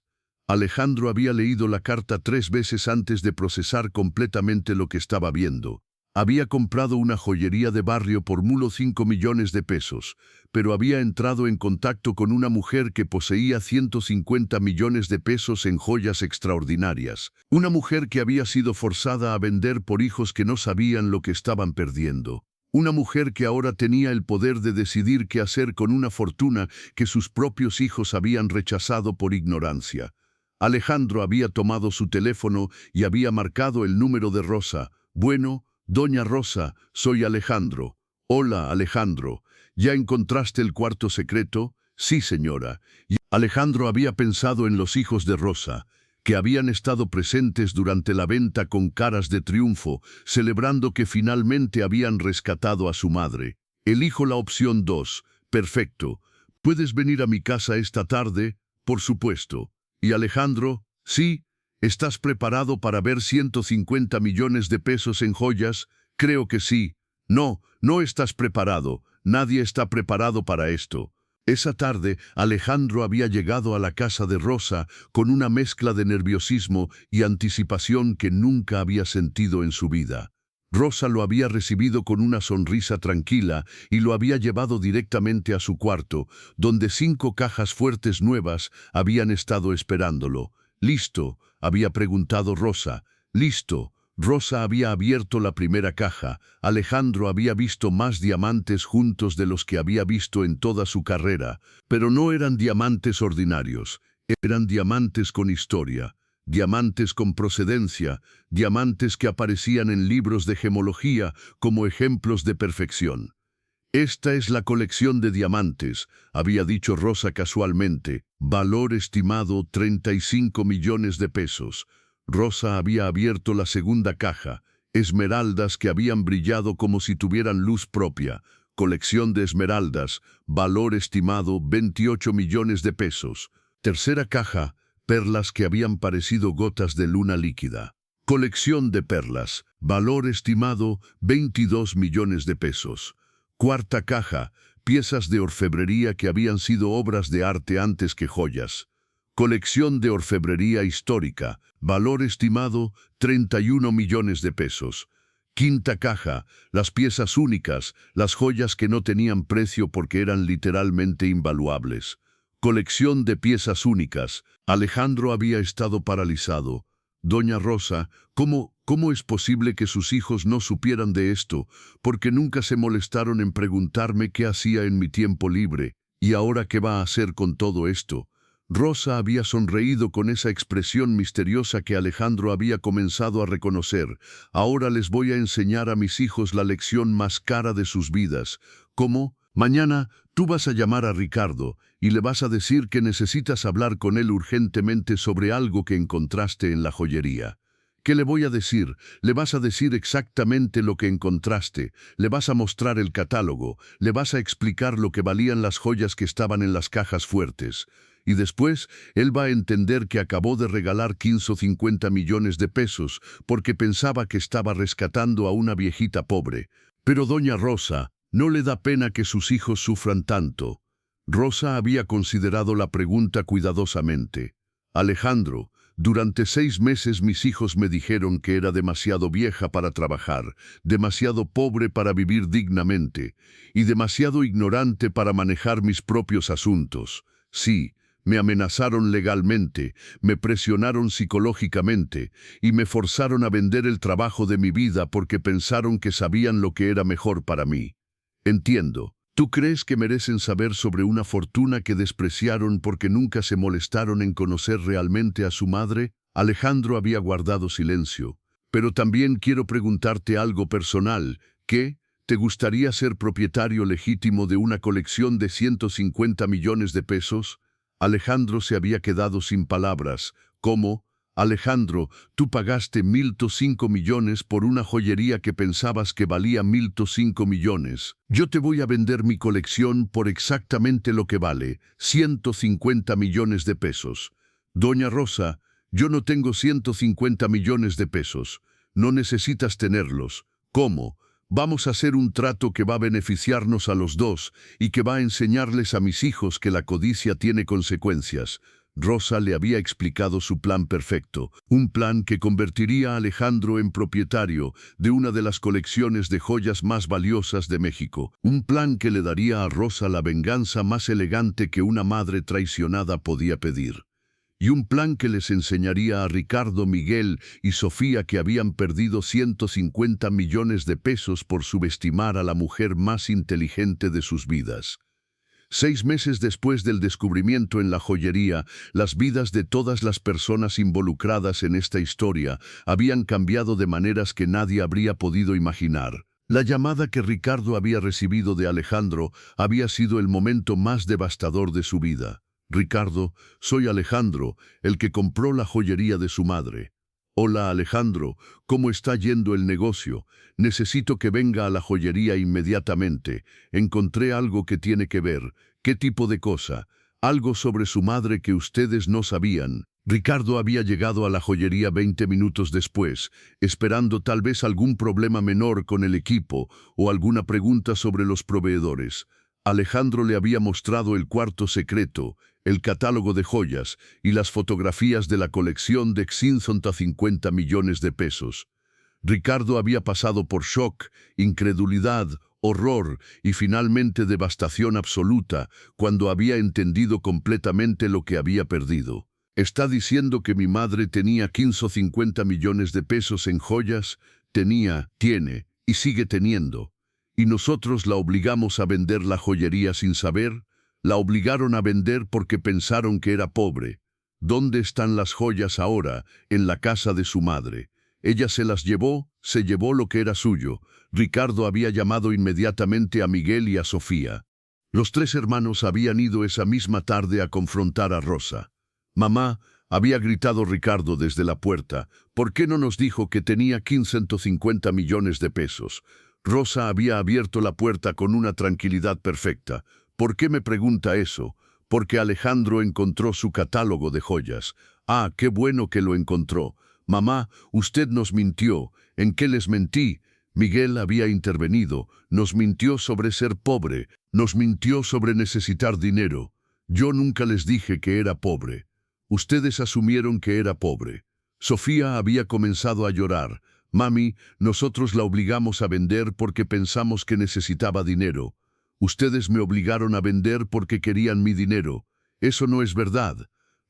Alejandro había leído la carta 3 veces antes de procesar completamente lo que estaba viendo. Había comprado una joyería de barrio por mulo 5 millones de pesos, pero había entrado en contacto con una mujer que poseía 150 millones de pesos en joyas extraordinarias. Una mujer que había sido forzada a vender por hijos que no sabían lo que estaban perdiendo. Una mujer que ahora tenía el poder de decidir qué hacer con una fortuna que sus propios hijos habían rechazado por ignorancia. Alejandro había tomado su teléfono y había marcado el número de Rosa. Bueno, Doña Rosa, soy Alejandro. Hola, Alejandro. ¿Ya encontraste el cuarto secreto? Sí, señora. Alejandro había pensado en los hijos de Rosa, que habían estado presentes durante la venta con caras de triunfo, celebrando que finalmente habían rescatado a su madre. Elijo la opción 2. Perfecto. ¿Puedes venir a mi casa esta tarde? Por supuesto. ¿Y Alejandro? Sí. ¿Estás preparado para ver 150 millones de pesos en joyas? Creo que sí. No, no estás preparado. Nadie está preparado para esto. Esa tarde, Alejandro había llegado a la casa de Rosa con una mezcla de nerviosismo y anticipación que nunca había sentido en su vida. Rosa lo había recibido con una sonrisa tranquila y lo había llevado directamente a su cuarto, donde 5 cajas fuertes nuevas habían estado esperándolo. «¿Listo?», había preguntado Rosa. «Listo». Rosa había abierto la primera caja. Alejandro había visto más diamantes juntos de los que había visto en toda su carrera, pero no eran diamantes ordinarios, eran diamantes con historia, diamantes con procedencia, diamantes que aparecían en libros de gemología como ejemplos de perfección. «Esta es la colección de diamantes», había dicho Rosa casualmente, valor estimado 35 millones de pesos. Rosa había abierto la segunda caja, esmeraldas que habían brillado como si tuvieran luz propia. Colección de esmeraldas, valor estimado 28 millones de pesos. Tercera caja, perlas que habían parecido gotas de luna líquida. Colección de perlas, valor estimado 22 millones de pesos. Cuarta caja, piezas de orfebrería que habían sido obras de arte antes que joyas. Colección de orfebrería histórica, valor estimado 31 millones de pesos. Quinta caja, las piezas únicas, las joyas que no tenían precio porque eran literalmente invaluables. Colección de piezas únicas. Alejandro había estado paralizado. Doña Rosa, ¿cómo es posible que sus hijos no supieran de esto? Porque nunca se molestaron en preguntarme qué hacía en mi tiempo libre. ¿Y ahora qué va a hacer con todo esto? Rosa había sonreído con esa expresión misteriosa que Alejandro había comenzado a reconocer. Ahora les voy a enseñar a mis hijos la lección más cara de sus vidas. ¿Cómo? Mañana tú vas a llamar a Ricardo y le vas a decir que necesitas hablar con él urgentemente sobre algo que encontraste en la joyería. ¿Qué le voy a decir? Le vas a decir exactamente lo que encontraste, le vas a mostrar el catálogo, le vas a explicar lo que valían las joyas que estaban en las cajas fuertes. Y después, él va a entender que acabó de regalar 15 o 50 millones de pesos porque pensaba que estaba rescatando a una viejita pobre. Pero doña Rosa, ¿no le da pena que sus hijos sufran tanto? Rosa había considerado la pregunta cuidadosamente. Alejandro, durante 6 meses mis hijos me dijeron que era demasiado vieja para trabajar, demasiado pobre para vivir dignamente y demasiado ignorante para manejar mis propios asuntos. Sí, me amenazaron legalmente, me presionaron psicológicamente y me forzaron a vender el trabajo de mi vida porque pensaron que sabían lo que era mejor para mí. Entiendo. ¿Tú crees que merecen saber sobre una fortuna que despreciaron porque nunca se molestaron en conocer realmente a su madre? Alejandro había guardado silencio. Pero también quiero preguntarte algo personal. ¿Qué? ¿Te gustaría ser propietario legítimo de una colección de 150 millones de pesos? Alejandro se había quedado sin palabras. ¿Cómo? Alejandro, tú pagaste 1.005 millones por una joyería que pensabas que valía 1.005 millones. Yo te voy a vender mi colección por exactamente lo que vale, 150 millones de pesos. Doña Rosa, yo no tengo 150 millones de pesos. No necesitas tenerlos. ¿Cómo? Vamos a hacer un trato que va a beneficiarnos a los dos y que va a enseñarles a mis hijos que la codicia tiene consecuencias. Rosa le había explicado su plan perfecto, un plan que convertiría a Alejandro en propietario de una de las colecciones de joyas más valiosas de México, un plan que le daría a Rosa la venganza más elegante que una madre traicionada podía pedir. Y un plan que les enseñaría a Ricardo, Miguel y Sofía que habían perdido 150 millones de pesos por subestimar a la mujer más inteligente de sus vidas. 6 meses después del descubrimiento en la joyería, las vidas de todas las personas involucradas en esta historia habían cambiado de maneras que nadie habría podido imaginar. La llamada que Ricardo había recibido de Alejandro había sido el momento más devastador de su vida. Ricardo, soy Alejandro, el que compró la joyería de su madre. Hola Alejandro, ¿cómo está yendo el negocio? Necesito que venga a la joyería inmediatamente. Encontré algo que tiene que ver. ¿Qué tipo de cosa? Algo sobre su madre que ustedes no sabían. Ricardo había llegado a la joyería 20 minutos después, esperando tal vez algún problema menor con el equipo o alguna pregunta sobre los proveedores. Alejandro le había mostrado el cuarto secreto, el catálogo de joyas y las fotografías de la colección de 150 millones de pesos. Ricardo había pasado por shock, incredulidad, horror y finalmente devastación absoluta cuando había entendido completamente lo que había perdido. ¿Está diciendo que mi madre tenía 15 o 50 millones de pesos en joyas? Tiene y sigue teniendo. ¿Y nosotros la obligamos a vender la joyería sin saber? La obligaron a vender porque pensaron que era pobre. ¿Dónde están las joyas ahora? En la casa de su madre. Ella se las llevó, se llevó lo que era suyo. Ricardo había llamado inmediatamente a Miguel y a Sofía. Los tres hermanos habían ido esa misma tarde a confrontar a Rosa. «Mamá», había gritado Ricardo desde la puerta, «¿por qué no nos dijo que tenía 150 millones de pesos?» Rosa había abierto la puerta con una tranquilidad perfecta. «¿Por qué me pregunta eso?» «Porque Alejandro encontró su catálogo de joyas». «Ah, qué bueno que lo encontró. Mamá, usted nos mintió». «¿En qué les mentí?» Miguel había intervenido. «Nos mintió sobre ser pobre. Nos mintió sobre necesitar dinero. Yo nunca les dije que era pobre. Ustedes asumieron que era pobre». Sofía había comenzado a llorar. «Mami, nosotros la obligamos a vender porque pensamos que necesitaba dinero. Ustedes me obligaron a vender porque querían mi dinero. Eso no es verdad».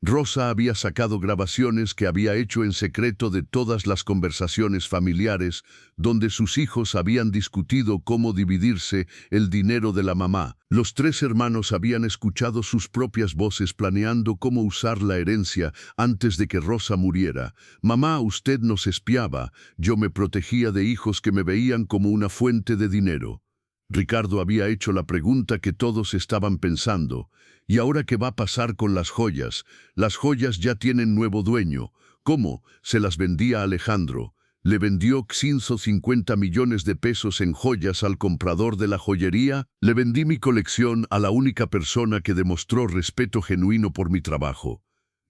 Rosa había sacado grabaciones que había hecho en secreto de todas las conversaciones familiares donde sus hijos habían discutido cómo dividirse el dinero de la mamá. Los tres hermanos habían escuchado sus propias voces planeando cómo usar la herencia antes de que Rosa muriera. «Mamá, usted nos espiaba. Yo me protegía de hijos que me veían como una fuente de dinero». Ricardo había hecho la pregunta que todos estaban pensando. ¿Y ahora qué va a pasar con las joyas? Las joyas ya tienen nuevo dueño. ¿Cómo? Se las vendía a Alejandro. Le vendió 150 millones de pesos en joyas al comprador de la joyería. Le vendí mi colección a la única persona que demostró respeto genuino por mi trabajo.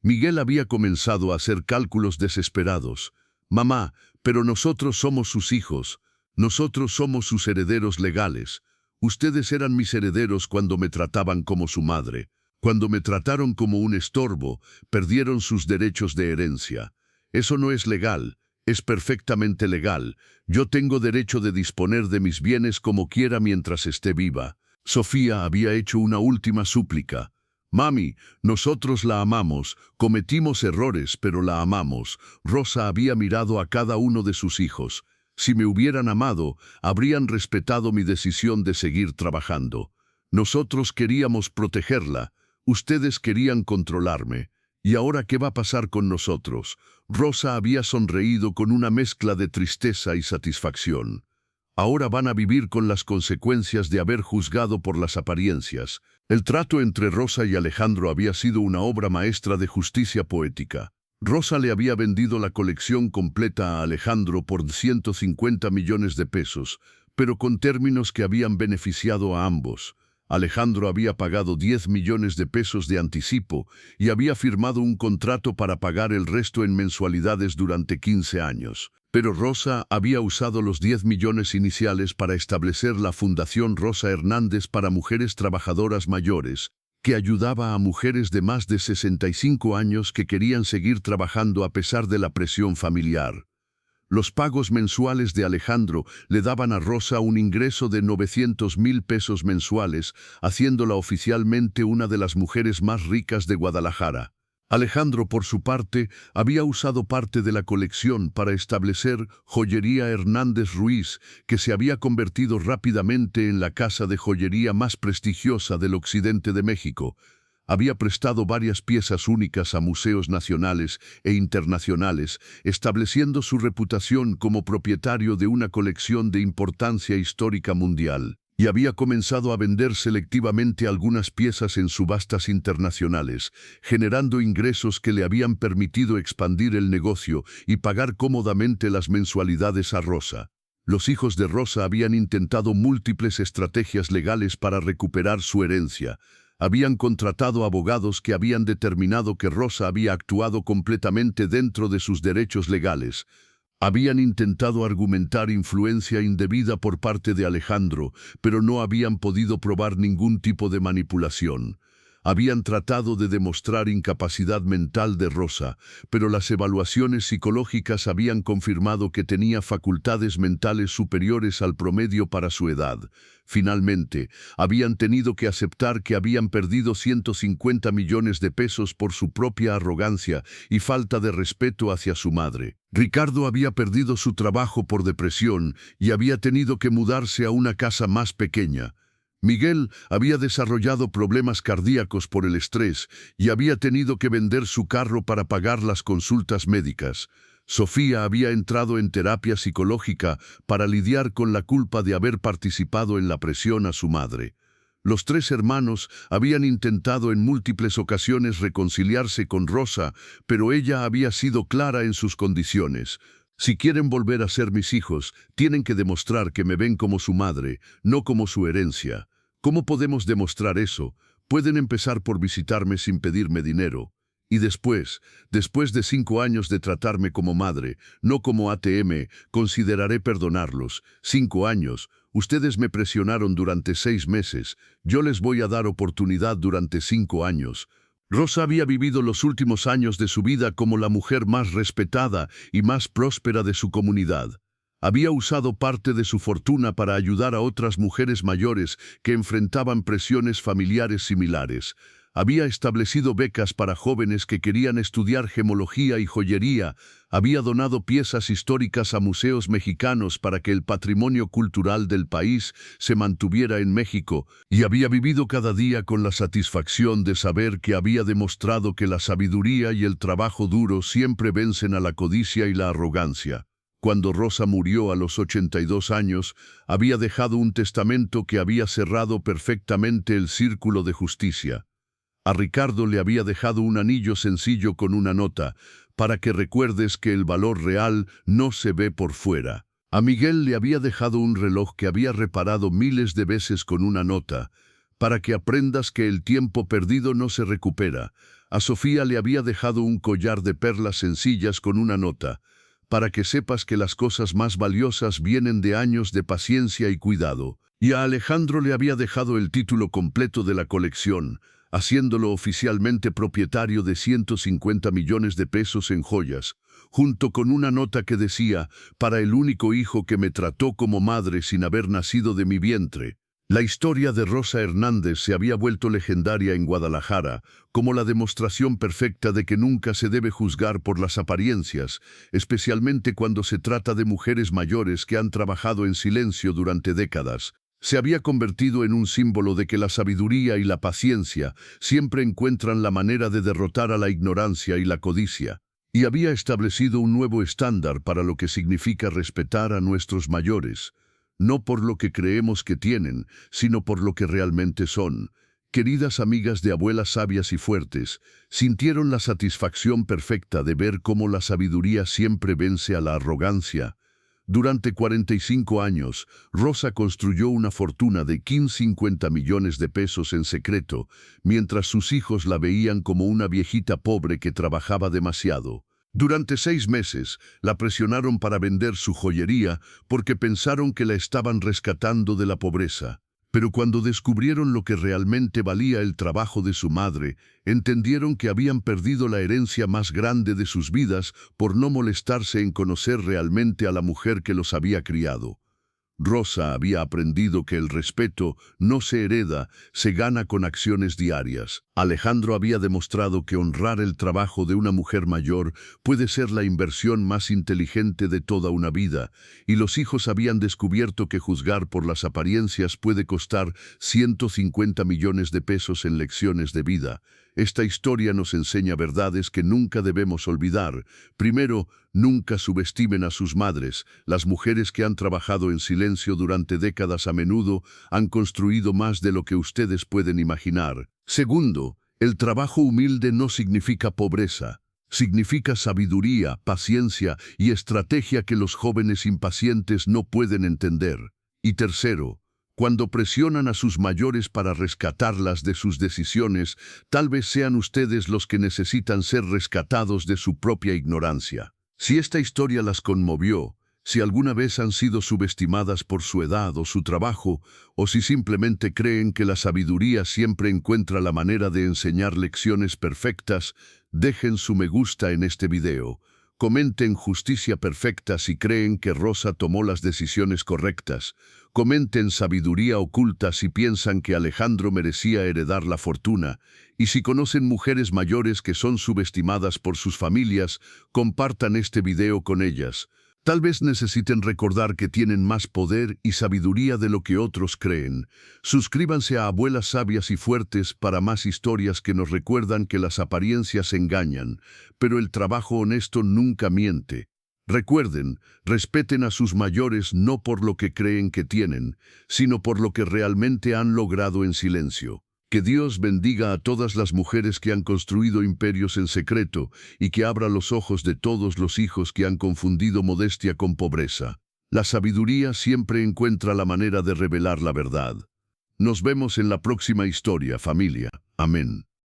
Miguel había comenzado a hacer cálculos desesperados. «Mamá, pero nosotros somos sus hijos. Nosotros somos sus herederos legales. Ustedes eran mis herederos cuando me trataban como su madre. Cuando me trataron como un estorbo, perdieron sus derechos de herencia. Eso no es legal, es perfectamente legal. Yo tengo derecho de disponer de mis bienes como quiera mientras esté viva». Sofía había hecho una última súplica. «Mami, nosotros la amamos, cometimos errores, pero la amamos». Rosa había mirado a cada uno de sus hijos. Si me hubieran amado, habrían respetado mi decisión de seguir trabajando. Nosotros queríamos protegerla, ustedes querían controlarme. ¿Y ahora qué va a pasar con nosotros?» Rosa había sonreído con una mezcla de tristeza y satisfacción. «Ahora van a vivir con las consecuencias de haber juzgado por las apariencias». El trato entre Rosa y Alejandro había sido una obra maestra de justicia poética. Rosa le había vendido la colección completa a Alejandro por 150 millones de pesos, pero con términos que habían beneficiado a ambos. Alejandro había pagado 10 millones de pesos de anticipo y había firmado un contrato para pagar el resto en mensualidades durante 15 años. Pero Rosa había usado los 10 millones iniciales para establecer la Fundación Rosa Hernández para Mujeres Trabajadoras Mayores, que ayudaba a mujeres de más de 65 años que querían seguir trabajando a pesar de la presión familiar. Los pagos mensuales de Alejandro le daban a Rosa un ingreso de 900,000 pesos mensuales, haciéndola oficialmente una de las mujeres más ricas de Guadalajara. Alejandro, por su parte, había usado parte de la colección para establecer Joyería Hernández Ruiz, que se había convertido rápidamente en la casa de joyería más prestigiosa del occidente de México. Había prestado varias piezas únicas a museos nacionales e internacionales, estableciendo su reputación como propietario de una colección de importancia histórica mundial. Y había comenzado a vender selectivamente algunas piezas en subastas internacionales, generando ingresos que le habían permitido expandir el negocio y pagar cómodamente las mensualidades a Rosa. Los hijos de Rosa habían intentado múltiples estrategias legales para recuperar su herencia. Habían contratado abogados que habían determinado que Rosa había actuado completamente dentro de sus derechos legales. Habían intentado argumentar influencia indebida por parte de Alejandro, pero no habían podido probar ningún tipo de manipulación. Habían tratado de demostrar incapacidad mental de Rosa, pero las evaluaciones psicológicas habían confirmado que tenía facultades mentales superiores al promedio para su edad. Finalmente, habían tenido que aceptar que habían perdido 150 millones de pesos por su propia arrogancia y falta de respeto hacia su madre. Ricardo había perdido su trabajo por depresión y había tenido que mudarse a una casa más pequeña. Miguel había desarrollado problemas cardíacos por el estrés y había tenido que vender su carro para pagar las consultas médicas. Sofía había entrado en terapia psicológica para lidiar con la culpa de haber participado en la presión a su madre. Los tres hermanos habían intentado en múltiples ocasiones reconciliarse con Rosa, pero ella había sido clara en sus condiciones. Si quieren volver a ser mis hijos, tienen que demostrar que me ven como su madre, no como su herencia. ¿Cómo podemos demostrar eso? Pueden empezar por visitarme sin pedirme dinero. Y después de 5 años de tratarme como madre, no como ATM, consideraré perdonarlos. 5 años. Ustedes me presionaron durante 6 meses. Yo les voy a dar oportunidad durante 5 años. Rosa había vivido los últimos años de su vida como la mujer más respetada y más próspera de su comunidad. Había usado parte de su fortuna para ayudar a otras mujeres mayores que enfrentaban presiones familiares similares. Había establecido becas para jóvenes que querían estudiar gemología y joyería, había donado piezas históricas a museos mexicanos para que el patrimonio cultural del país se mantuviera en México, y había vivido cada día con la satisfacción de saber que había demostrado que la sabiduría y el trabajo duro siempre vencen a la codicia y la arrogancia. Cuando Rosa murió a los 82 años, había dejado un testamento que había cerrado perfectamente el círculo de justicia. A Ricardo le había dejado un anillo sencillo con una nota, para que recuerdes que el valor real no se ve por fuera. A Miguel le había dejado un reloj que había reparado miles de veces con una nota, para que aprendas que el tiempo perdido no se recupera. A Sofía le había dejado un collar de perlas sencillas con una nota, para que sepas que las cosas más valiosas vienen de años de paciencia y cuidado. Y a Alejandro le había dejado el título completo de la colección, haciéndolo oficialmente propietario de 150 millones de pesos en joyas, junto con una nota que decía, para el único hijo que me trató como madre sin haber nacido de mi vientre. La historia de Rosa Hernández se había vuelto legendaria en Guadalajara, como la demostración perfecta de que nunca se debe juzgar por las apariencias, especialmente cuando se trata de mujeres mayores que han trabajado en silencio durante décadas. Se había convertido en un símbolo de que la sabiduría y la paciencia siempre encuentran la manera de derrotar a la ignorancia y la codicia, y había establecido un nuevo estándar para lo que significa respetar a nuestros mayores, no por lo que creemos que tienen, sino por lo que realmente son. Queridas amigas de abuelas sabias y fuertes, sintieron la satisfacción perfecta de ver cómo la sabiduría siempre vence a la arrogancia. Durante 45 años, Rosa construyó una fortuna de 50 millones de pesos en secreto, mientras sus hijos la veían como una viejita pobre que trabajaba demasiado. Durante 6 meses, la presionaron para vender su joyería porque pensaron que la estaban rescatando de la pobreza. Pero cuando descubrieron lo que realmente valía el trabajo de su madre, entendieron que habían perdido la herencia más grande de sus vidas por no molestarse en conocer realmente a la mujer que los había criado. Rosa había aprendido que el respeto no se hereda, se gana con acciones diarias. Alejandro había demostrado que honrar el trabajo de una mujer mayor puede ser la inversión más inteligente de toda una vida, y los hijos habían descubierto que juzgar por las apariencias puede costar 150 millones de pesos en lecciones de vida. Esta historia nos enseña verdades que nunca debemos olvidar. Primero, nunca subestimen a sus madres. Las mujeres que han trabajado en silencio durante décadas a menudo han construido más de lo que ustedes pueden imaginar. Segundo, el trabajo humilde no significa pobreza. Significa sabiduría, paciencia y estrategia que los jóvenes impacientes no pueden entender. Y tercero, cuando presionan a sus mayores para rescatarlas de sus decisiones, tal vez sean ustedes los que necesitan ser rescatados de su propia ignorancia. Si esta historia las conmovió, si alguna vez han sido subestimadas por su edad o su trabajo, o si simplemente creen que la sabiduría siempre encuentra la manera de enseñar lecciones perfectas, dejen su me gusta en este video. Comenten justicia perfecta si creen que Rosa tomó las decisiones correctas. Comenten sabiduría oculta si piensan que Alejandro merecía heredar la fortuna. Y si conocen mujeres mayores que son subestimadas por sus familias, compartan este video con ellas. Tal vez necesiten recordar que tienen más poder y sabiduría de lo que otros creen. Suscríbanse a Abuelas Sabias y Fuertes para más historias que nos recuerdan que las apariencias engañan, pero el trabajo honesto nunca miente. Recuerden, respeten a sus mayores no por lo que creen que tienen, sino por lo que realmente han logrado en silencio. Que Dios bendiga a todas las mujeres que han construido imperios en secreto y que abra los ojos de todos los hijos que han confundido modestia con pobreza. La sabiduría siempre encuentra la manera de revelar la verdad. Nos vemos en la próxima historia, familia. Amén.